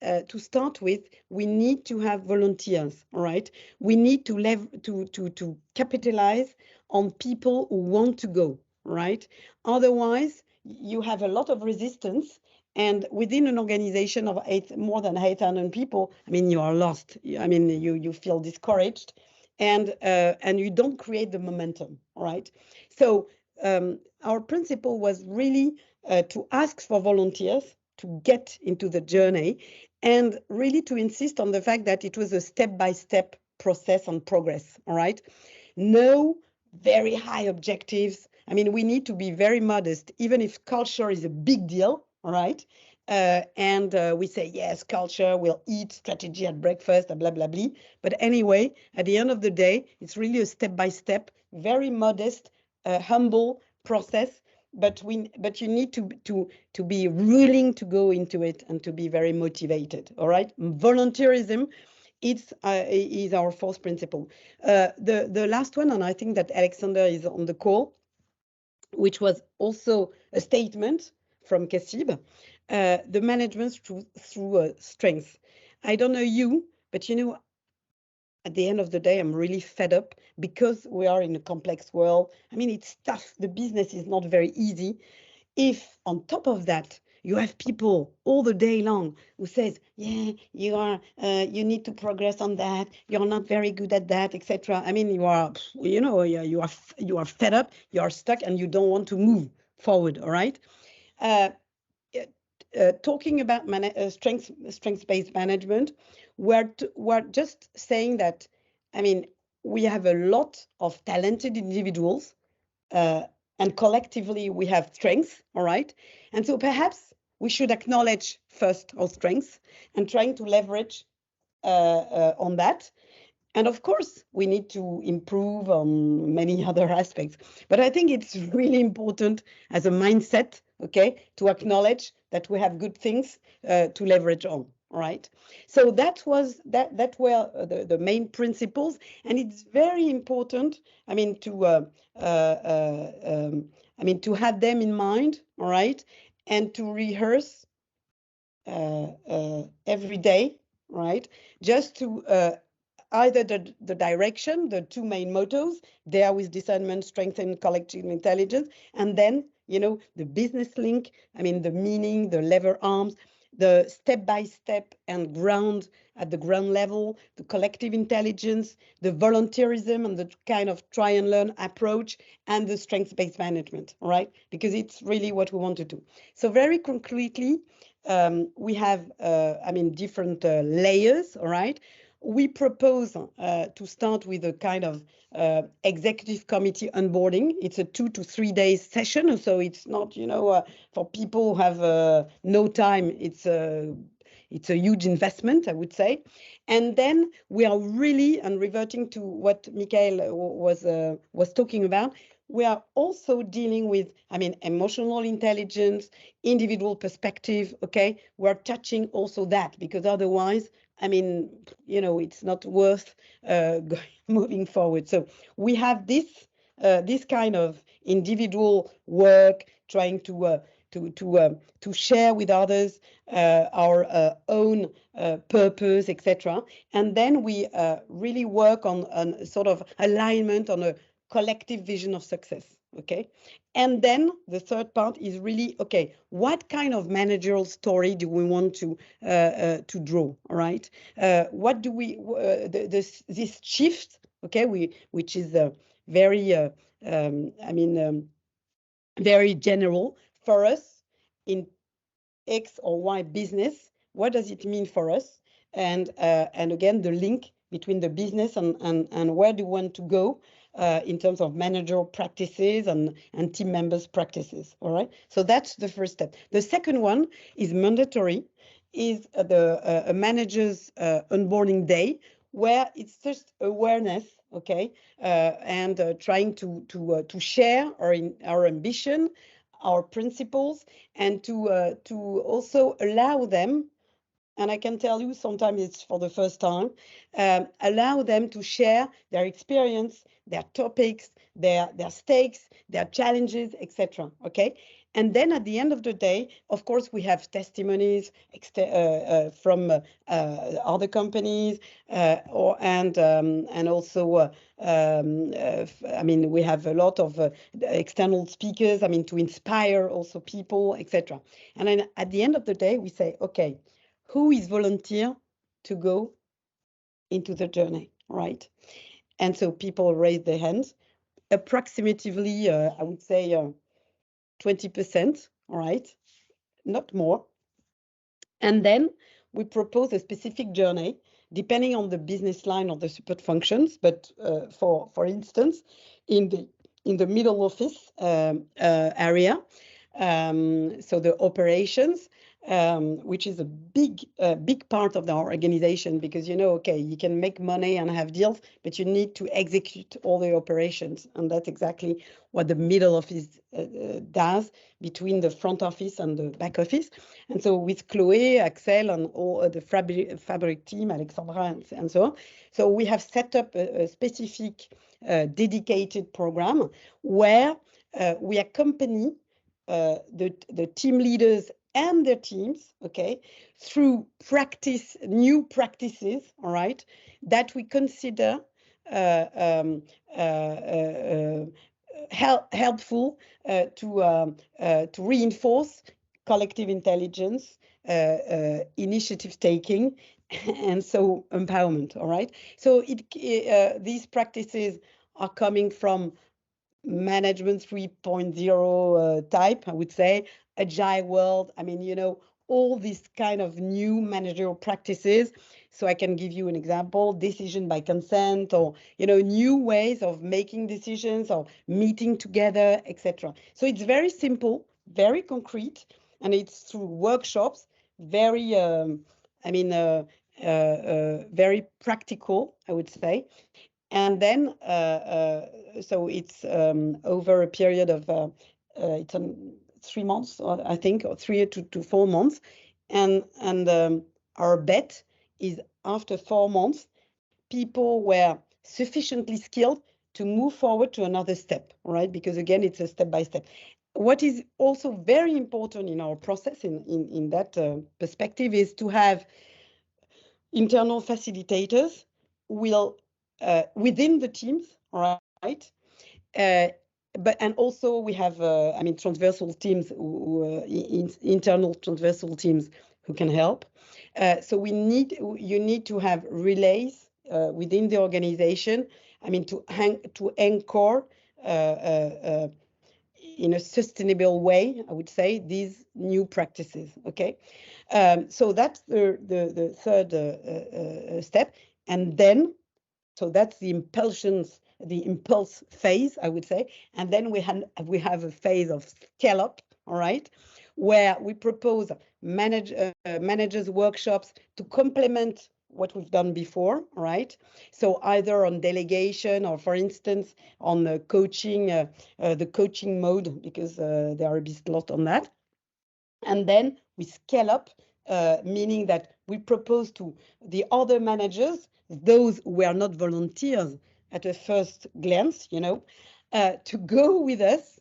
to start with, we need to have volunteers, all right? We need to capitalize on people who want to go, right? Otherwise, you have a lot of resistance. And within an organization of more than 800 people, you are lost. You feel discouraged, and you don't create the momentum, right? So our principle was really to ask for volunteers to get into the journey and really to insist on the fact that it was a step-by-step process and progress, all right? No very high objectives. I mean, we need to be very modest, even if culture is a big deal, all right? We say, yes, culture, we'll eat strategy at breakfast, blah, blah, blah. But anyway, at the end of the day, it's really a step-by-step, very modest, humble process. But you need to be willing to go into it and to be very motivated, all right? Volunteerism, is our fourth principle. The last one, and I think that Alexander is on the call, which was also a statement from CACIB, the management through strength. I don't know you, but you know, at the end of the day, I'm really fed up because we are in a complex world. I mean, it's tough. The business is not very easy. If on top of that, you have people all the day long who says, yeah, you need to progress on that. You're not very good at that, etc. I mean, you are fed up, you are stuck, and you don't want to move forward. All right. Talking about strengths-based management, we're just saying that, I mean, we have a lot of talented individuals, and collectively we have strengths, all right? And so perhaps we should acknowledge first our strengths and trying to leverage on that. And of course, we need to improve on many other aspects. But I think it's really important as a mindset, okay, to acknowledge that we have good things to leverage on. All right. So that were the main principles, and it's very important. I mean to have them in mind. All right, and to rehearse every day. Right, just to either the direction, the two main mottos, there with discernment, strengthen collective intelligence, and then, you know, the business link, I mean, the meaning, the lever arms, the step-by-step and ground at the ground level, the collective intelligence, the volunteerism and the kind of try and learn approach, and the strengths-based management, all right? Because it's really what we want to do. So very concretely, we have, different layers, all right? We propose to start with a kind of executive committee onboarding. It's a 2 to 3 days session, so it's not, you know, for people who have no time. It's a huge investment, I would say. And then we are really, and reverting to what Michael was talking about, we are also dealing with, I mean, emotional intelligence, individual perspective, okay? We're touching also that, because otherwise, I mean, you know, it's not worth moving forward. So we have this kind of individual work, trying to share with others our own purpose, etc. And then we really work on sort of alignment on a collective vision of success. Okay. And then the third part is really, okay, what kind of managerial story do we want to draw? All right. What do we, this shift, okay, which is very, very general for us in X or Y business. What does it mean for us? And again, the link between the business and where do we want to go in terms of managerial practices and team members' practices. All right. So that's the first step. The second one is mandatory, is a manager's onboarding day, where it's just awareness, okay, and trying to share our ambition, our principles, and to also allow them. And I can tell you, sometimes it's for the first time, allow them to share their experience, their topics, their stakes, their challenges, etc. Okay. And then at the end of the day, of course, we have testimonies from other companies, and also, we have a lot of external speakers, to inspire also people, etc. And then at the end of the day, we say, okay, who is volunteer to go into the journey, right? And so people raise their hands. approximately, I would say 20%, all right, not more. And then we propose a specific journey depending on the business line or the support functions. But for instance, in the middle office area, so the operations, which is a big part of our organization, because okay, you can make money and have deals, but you need to execute all the operations, and that's exactly what the middle office does between the front office and the back office. And so with Chloé, Axel, and all the Fabric team, Alexandra, and so on, so we have set up a specific dedicated program where we accompany the team leaders and their teams, okay, through new practices, all right, that we consider helpful to reinforce collective intelligence, initiative taking, and so empowerment, all right? So these practices are coming from management 3.0 type, I would say, agile world. I mean, all these kind of new managerial practices. So I can give you an example: decision by consent, or new ways of making decisions, or meeting together, etc. So it's very simple, very concrete, and it's through workshops, very very practical, I would say. And then, so it's over a period of, it's 3 months, I think, or 3 to 4 months. And our bet is after 4 months, people were sufficiently skilled to move forward to another step, right? Because again, it's a step by step. What is also very important in our process in that perspective is to have internal facilitators within the teams, all right? And also we have, transversal teams, internal transversal teams who can help. So you need to have relays within the organization. I mean, to anchor in a sustainable way, I would say, these new practices. Okay, so that's the third step, and then. So that's the impulse phase, I would say. And then we have a phase of scale up, all right, where we propose managers workshops to complement what we've done before, all right? So either on delegation, or for instance, on the coaching mode, because there are a bit lot on that. And then we scale up, meaning that we propose to the other managers, those who are not volunteers at a first glance, to go with us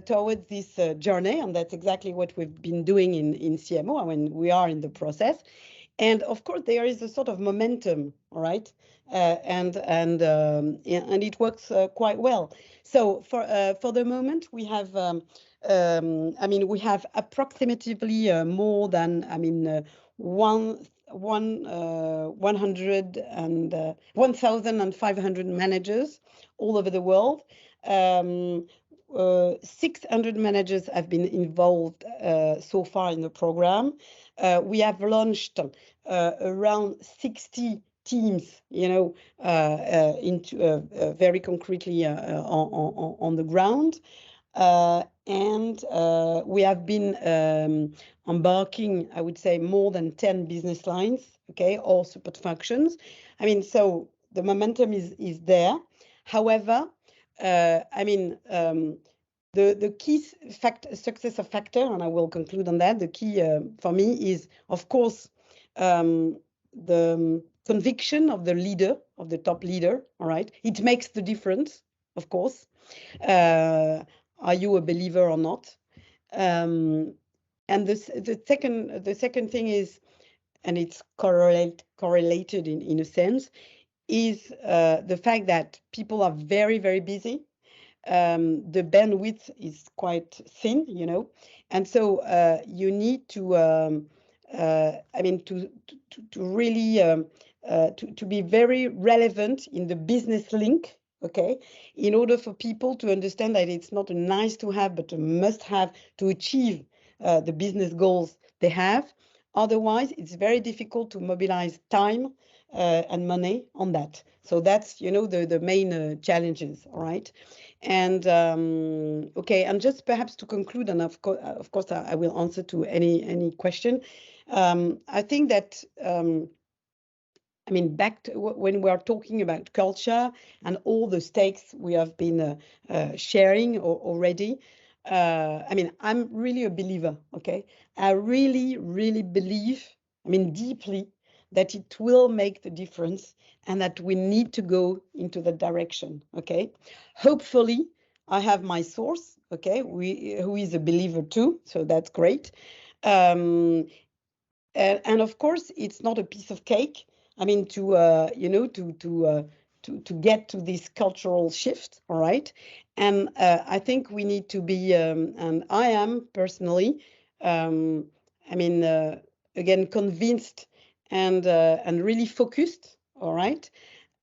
towards this journey. And that's exactly what we've been doing in CMO. I mean, we are in the process. And of course, there is a sort of momentum, all right? And it works quite well. So for the moment, we have, we have approximately more than, 1,500 managers all over the world. 600 managers have been involved so far in the program. We have launched around 60 teams, into very concretely on the ground. And we have been embarking, I would say, more than 10 business lines, okay, all support functions. I mean, so the momentum is there. However, the key success factor, and I will conclude on that, the key for me is, of course, the conviction of the leader, of the top leader, all right? It makes the difference, of course. Are you a believer or not? And the second thing is, and it's correlated in a sense, is the fact that people are very, very busy. The bandwidth is quite thin, and so you need to really to be very relevant in the business link, okay, in order for people to understand that it's not a nice to have, but a must have to achieve the business goals they have. Otherwise, it's very difficult to mobilize time and money on that. So that's, you know, the main challenges, all right? And okay, and just perhaps to conclude, and of course, I will answer to any question. I think that I mean, back to when we are talking about culture and all the stakes we have been sharing already. I mean, I'm really a believer, okay? I really, really believe, I mean, deeply, that it will make the difference and that we need to go into that direction, okay? Hopefully, I have my source, okay, who is a believer too, so that's great. And of course, it's not a piece of cake. I mean, to you know, to get to this cultural shift, all right. And I think we need to be, and I am personally, I mean, again, convinced and really focused, all right.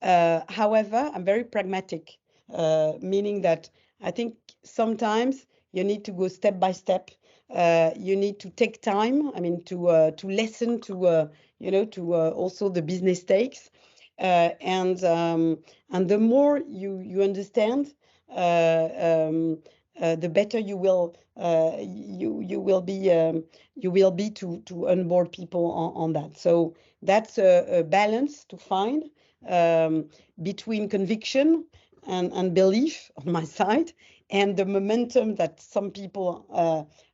However, I'm very pragmatic, meaning that I think sometimes you need to go step by step. You need to take time. I mean, to listen to you know, to also the business stakes, and the more you understand, the better you will be to onboard people on that. So that's a balance to find between conviction and belief on my side, and the momentum that some people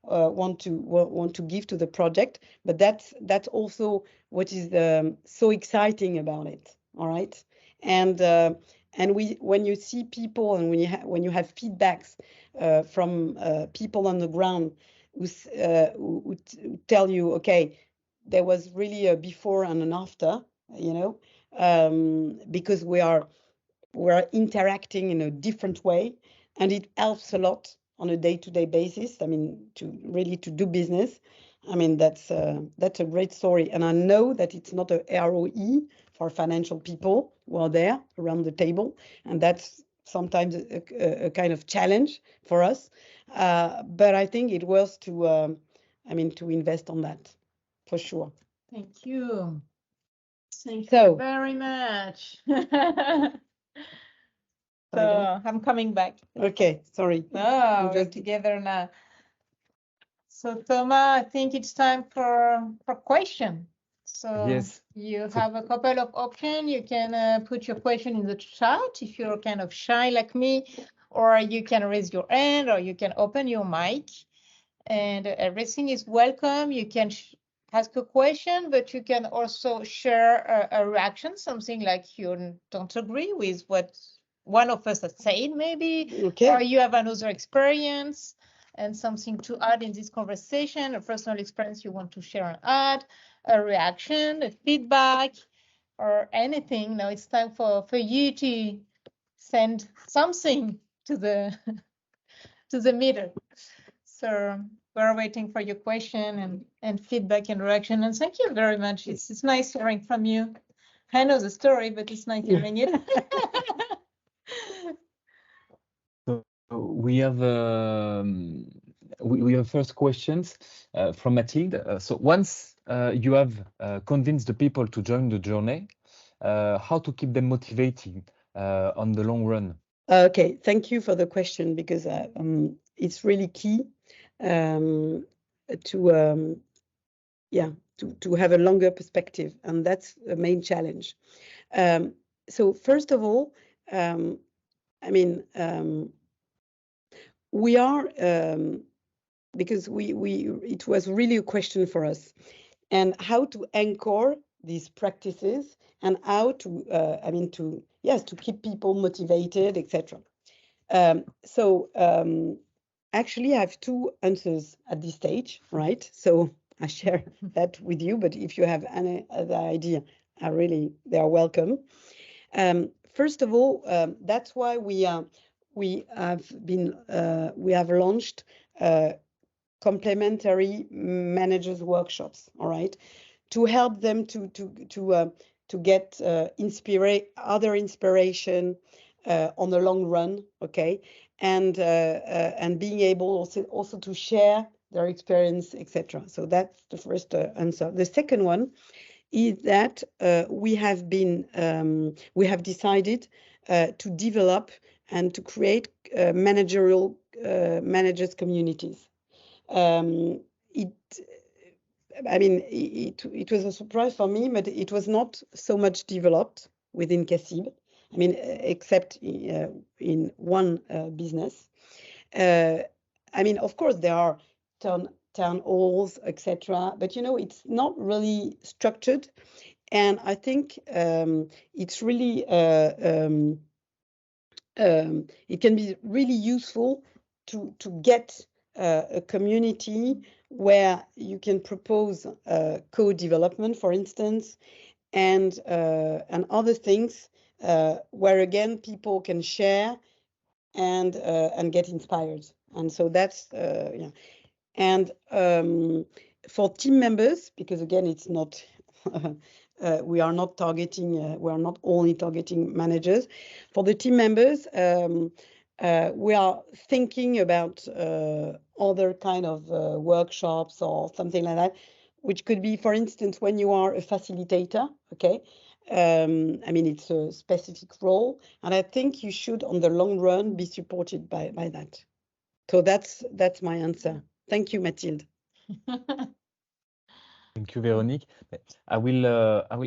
want to give to the project. But that's also what is so exciting about it. All right, and when you see people and when you have feedbacks from people on the ground who tell you, okay, there was really a before and an after, you know, because we're interacting in a different way, and it helps a lot on a day-to-day basis. I mean, to really to do business. I mean, that's a great story, and I know that it's not a ROE for financial people who are there around the table, and that's sometimes a kind of challenge for us. But I think it was to, I mean, to invest on that for sure. Thank you. Thank So you very much. So I'm coming back. Okay, sorry. No, we're together now. So Thomas, I think it's time for question. So Yes. you have a couple of options. You can put your question in the chat if you're kind of shy like me, or you can raise your hand, or you can open your mic, and everything is welcome. You can ask a question, but you can also share a reaction, something like you don't agree with what one of us has said, maybe, Okay. or you have another experience and something to add in this conversation, a personal experience you want to share and add, a reaction, a feedback, or anything. Now it's time for you to send something to the to the meter. So we're waiting for your question and feedback and reaction. And thank you very much. It's nice hearing from you. I know the story, but it's nice hearing it. So we have we have first questions from Mathilde. So once you have convinced the people to join the journey, how to keep them motivated on the long run? Okay, thank you for the question, because it's really key to have a longer perspective, and that's the main challenge. So first of all, I mean, we are because it was really a question for us, and how to anchor these practices and how to I mean to keep people motivated, etc. So actually I have two answers at this stage, right? So I share that with you, but if you have any other idea, they are welcome. First of all, that's why we have launched complementary managers workshops, all right, to help them to get other inspiration, on the long run, okay, and being able also to share their experience, etc. So that's the first answer. The second one is that we have decided to develop and to create managers communities. It was a surprise for me, but it was not so much developed within CACIB. I mean, except in one business. I mean, of course, there are town halls, etc. But you know, it's not really structured, and I think it's really it can be really useful to get a community where you can propose co-development, for instance, and other things where again people can share and get inspired. And so that's yeah. And for team members, because again it's not we are not targeting we are not only targeting managers. For the team members, we are thinking about other kind of workshops or something like that, which could be, for instance, when you are a facilitator, okay. I mean, it's a specific role, and I think you should, on the long run, be supported by that. So that's my answer. Thank you, Mathilde. Thank you, Véronique. I will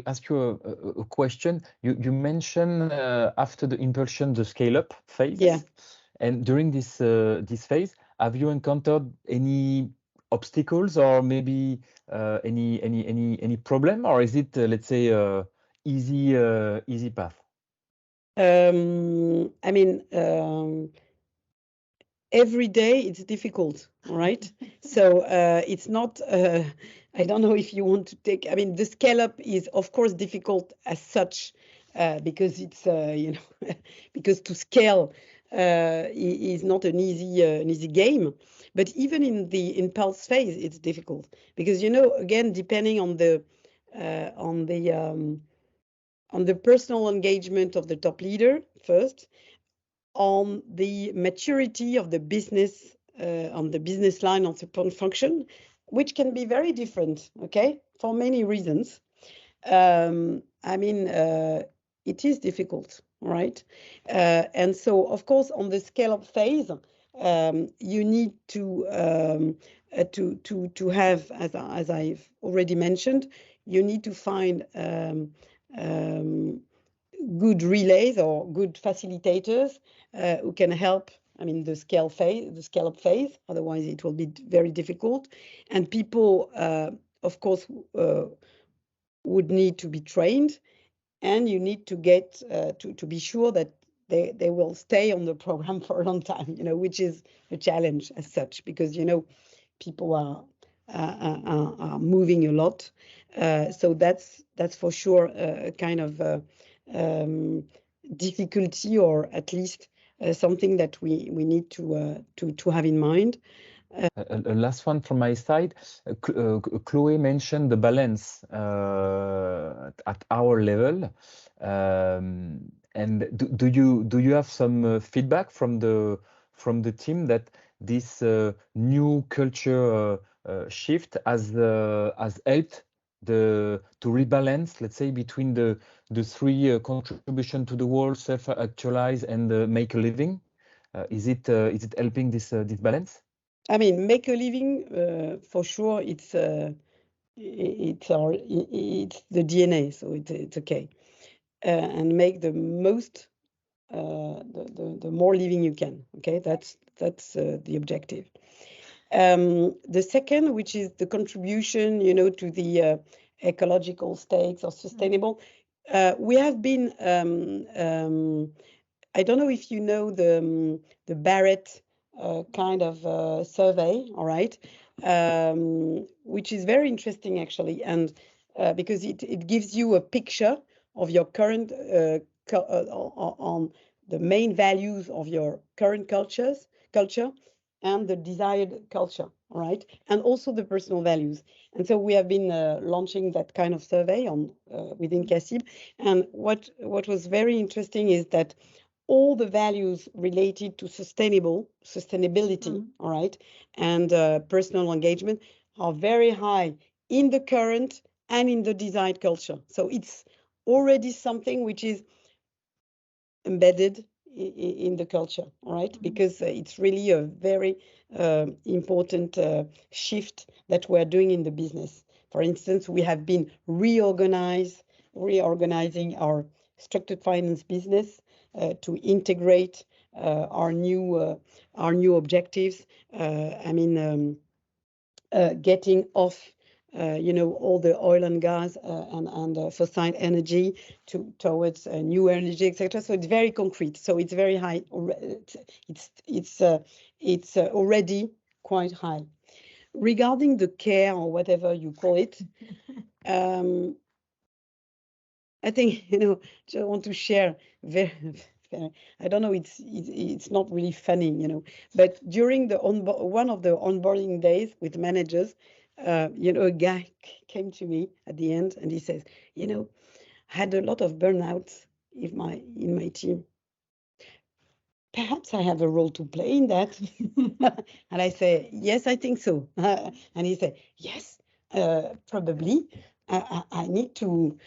ask you a question. You mentioned after the impulsion, the scale-up phase. Yeah. And during this phase, have you encountered any obstacles or maybe any problem, or is it let's say easy path? I mean, every day it's difficult, right? So it's not, I don't know if you want to take, I mean, the scale up is of course difficult as such because it's, you know, because to scale is not an easy game. But even in the impulse phase, it's difficult because, you know, again, depending on the personal engagement of the top leader first, on the maturity of the business, on the business line, on support function, which can be very different, okay, for many reasons. I mean, it is difficult, right? And so, of course, on the scale-up phase, you need to have, as I've already mentioned, you need to find good relays or good facilitators who can help. I mean, the scale-up phase. Otherwise, it will be very difficult. And people, of course, would need to be trained, and you need to get to be sure that they will stay on the program for a long time. You know, which is a challenge as such, because you know people are moving a lot. So that's for sure a kind of difficulty, or at least something that we need to have in mind. Last one from my side. Chloe mentioned the balance at our level, and do you have some feedback from the team that this new culture shift has helped to rebalance, let's say, between the three contribution to the world, self-actualize, and make a living? Is it helping this balance? I mean, make a living for sure. It's the DNA, so it's okay, and make the most, the more living you can. Okay, that's the objective. The second, which is the contribution, you know, to the ecological stakes or sustainable. We have been. I don't know if you know the Barrett kind of survey, all right, which is very interesting actually, and because it gives you a picture of your current on the main values of your current culture and the desired culture, all right, and also the personal values. And so we have been launching that kind of survey on within CACIB, and what was very interesting is that all the values related to sustainability, all right, and personal engagement are very high in the current and in the design culture. So it's already something which is embedded in the culture, all right, because it's really a very important shift that we're doing in the business. For instance, we have been reorganizing our structured finance business to integrate our new objectives. Getting off all the oil and gas and fossil energy towards new energy, etc. So it's very concrete. So it's very high. It's already quite high. Regarding the care or whatever you call it, I think just want to share I don't know. It's not really funny, but during one of the onboarding days with managers, a guy came to me at the end and he says, I had a lot of burnouts in my team. Perhaps I have a role to play in that. And I say, yes, I think so. And he said, yes, probably. I need to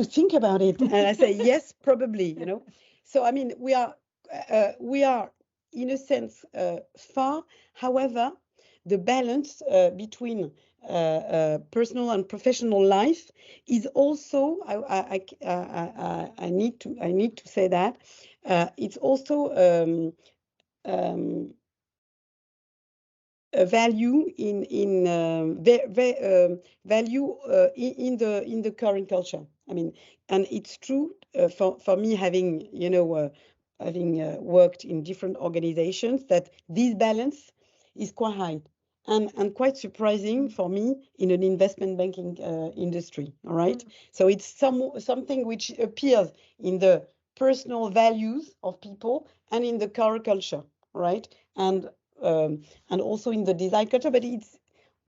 think about it. And I say, yes, probably. So I mean, we are in a sense far. However, the balance between personal and professional life is also. I need to say that it's also a value in the current culture. I mean, and it's true for me having worked in different organizations that this balance is quite high and quite surprising for me in an investment banking industry. All right, so it's something which appears in the personal values of people and in the car culture, right? And also in the design culture, but it's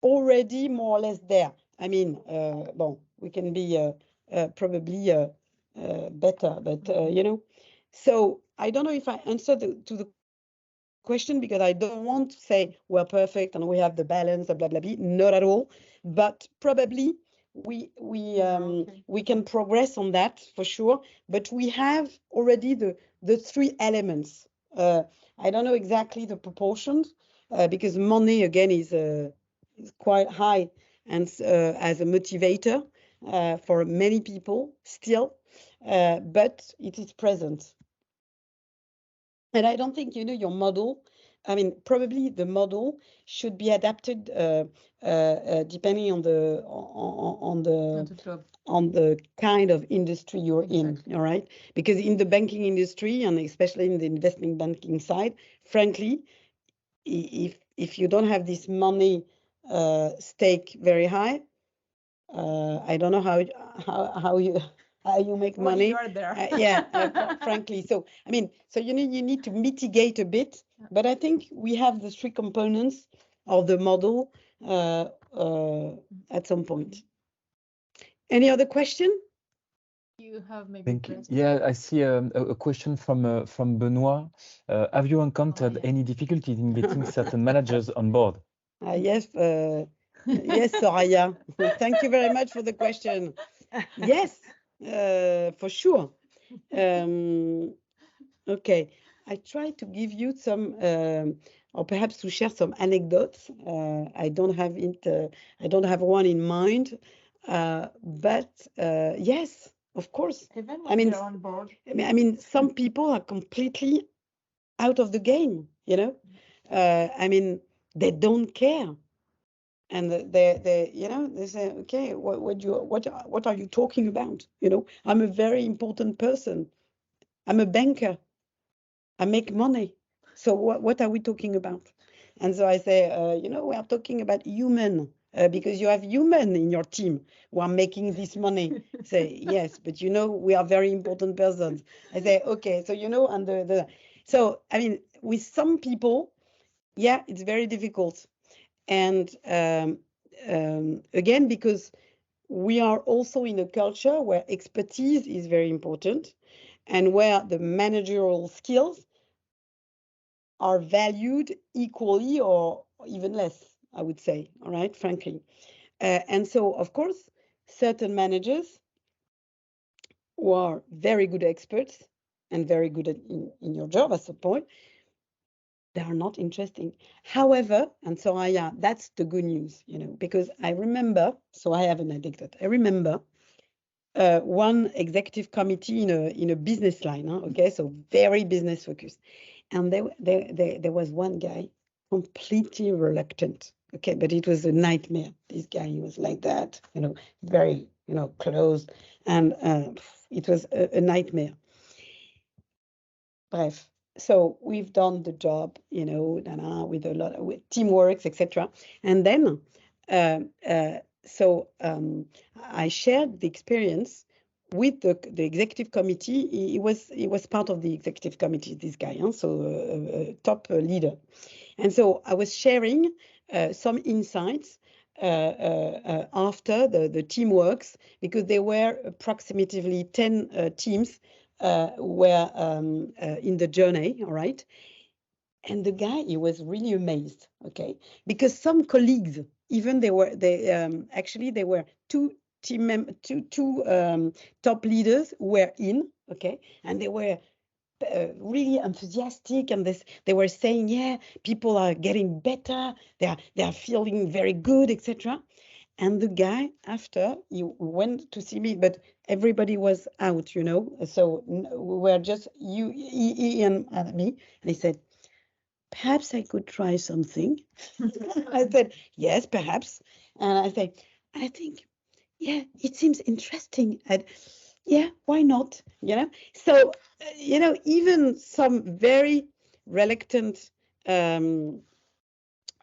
already more or less there. I mean, we can be probably better, but So I don't know if I answered to the question, because I don't want to say we're perfect and we have the balance, blah blah blah. Not at all, but probably we can progress on that for sure. But we have already the three elements. I don't know exactly the proportions because money again is quite high and as a motivator for many people still, but it is present. And I don't think your model. I mean, probably the model should be adapted depending on the kind of industry you're in. All right, because in the banking industry and especially in the investment banking side, frankly, if you don't have this money stake very high, I don't know how you make money. You are there. Frankly. So I mean, so you need to mitigate a bit, but I think we have the three components of the model at some point. Any other question? You have maybe. Thank you. Yeah, I see a question from Benoit. Have you encountered any difficulties in getting certain managers on board? Yes, yes, Soraya. Thank you very much for the question. Yes, for sure. Okay, I try to give you some, or perhaps to share some anecdotes. I don't have one in mind, but yes, of course. Even when they're on board. I mean, some people are completely out of the game. I mean, they don't care. And they say, okay, what are you talking about? I'm a very important person. I'm a banker. I make money. So what are we talking about? And so I say, we are talking about human because you have human in your team who are making this money. Say, yes, but we are very important persons. I say, okay, so and so I mean, with some people, yeah, it's very difficult. And again, because we are also in a culture where expertise is very important. and where the managerial skills are valued equally or even less, I would say, all right, frankly. And so, of course, certain managers who are very good experts and very good in your job at some point, they are not interesting. However, and so that's the good news, because I remember, so I have an anecdote. I remember one executive committee in a business line, okay, so very business focused. And there was one guy completely reluctant, okay, but it was a nightmare. This guy, he was like that, very, closed, and it was a nightmare. Bref, so we've done the job, with a lot of teamwork, etc. And then, I shared the experience with the executive committee. He was part of the executive committee, this guy, so a top leader. And so I was sharing some insights after the teamworks, because there were approximately 10 teams were in the journey, all right? And the guy, he was really amazed, okay? Because some colleagues, even there were two top leaders who were in, okay? And they were really enthusiastic, and they were saying, yeah, people are getting better, they are feeling very good, etc. And the guy, after, he went to see me, but everybody was out, so we were just he and me. And he said, perhaps I could try something. I said, yes, perhaps. And I said, I think, yeah, it seems interesting. Yeah, why not? So, even some very reluctant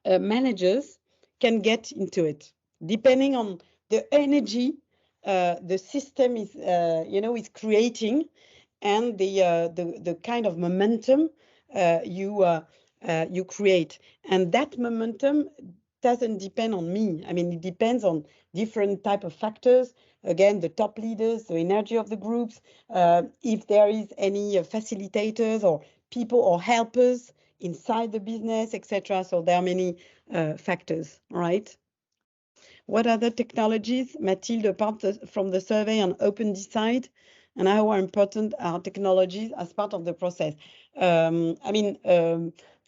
managers can get into it, depending on the energy the system is creating, and the kind of momentum you create. And that momentum doesn't depend on me. I mean, it depends on different type of factors. Again, the top leaders, the energy of the groups, if there is any facilitators or people or helpers inside the business, etc. So there are many factors, right? What other technologies, Mathilde, apart from the survey on Open Decide, and how important are technologies as part of the process?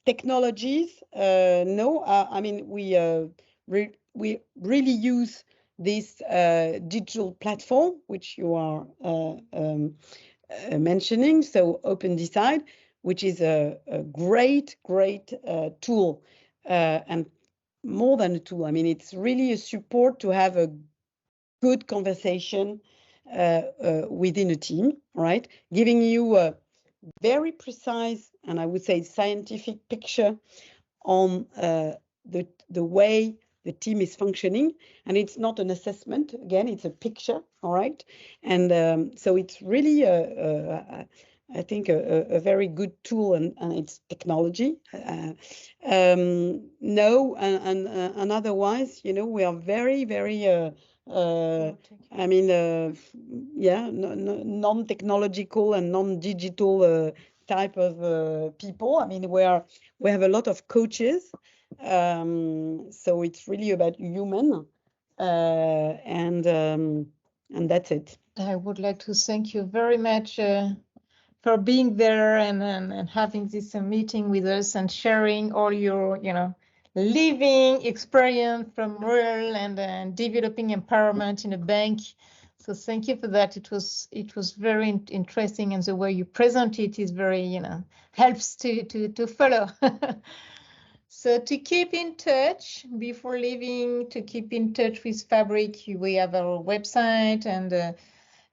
Technologies, no. We really use this digital platform, which you are mentioning, so Open Decide, which is a great tool, and more than a tool. I mean, it's really a support to have a good conversation within a team, right? Giving you a very precise, and I would say scientific picture on the way the team is functioning. And it's not an assessment, again, it's a picture, all right? And so it's really I think a very good tool, and it's technology. No, and otherwise, we are very, very non-technological and non-digital type of people. I mean, we have a lot of coaches, so it's really about human, and that's it. I would like to thank you very much for being there and having this meeting with us and sharing all your, living experience from rural and developing empowerment in a bank. So thank you for that. It was very interesting, and the way you present it is very, helps to follow. So to keep in touch, before leaving, to keep in touch with Fabric, we have our website,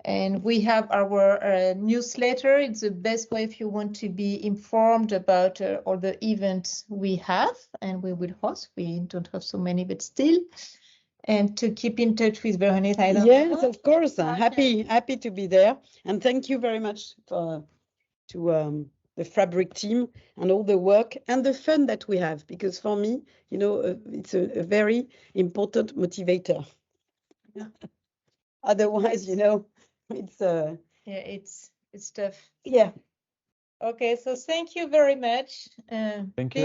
and we have our newsletter. It's the best way if you want to be informed about all the events we have and we will host. We don't have so many, but still. And to keep in touch with Véronique. Yes, of course. Happy to be there. And thank you very much to the Fabric team and all the work and the fun that we have, because for me, it's a very important motivator. Otherwise, it's It's tough. Yeah. Okay, so thank you very much. Thank you.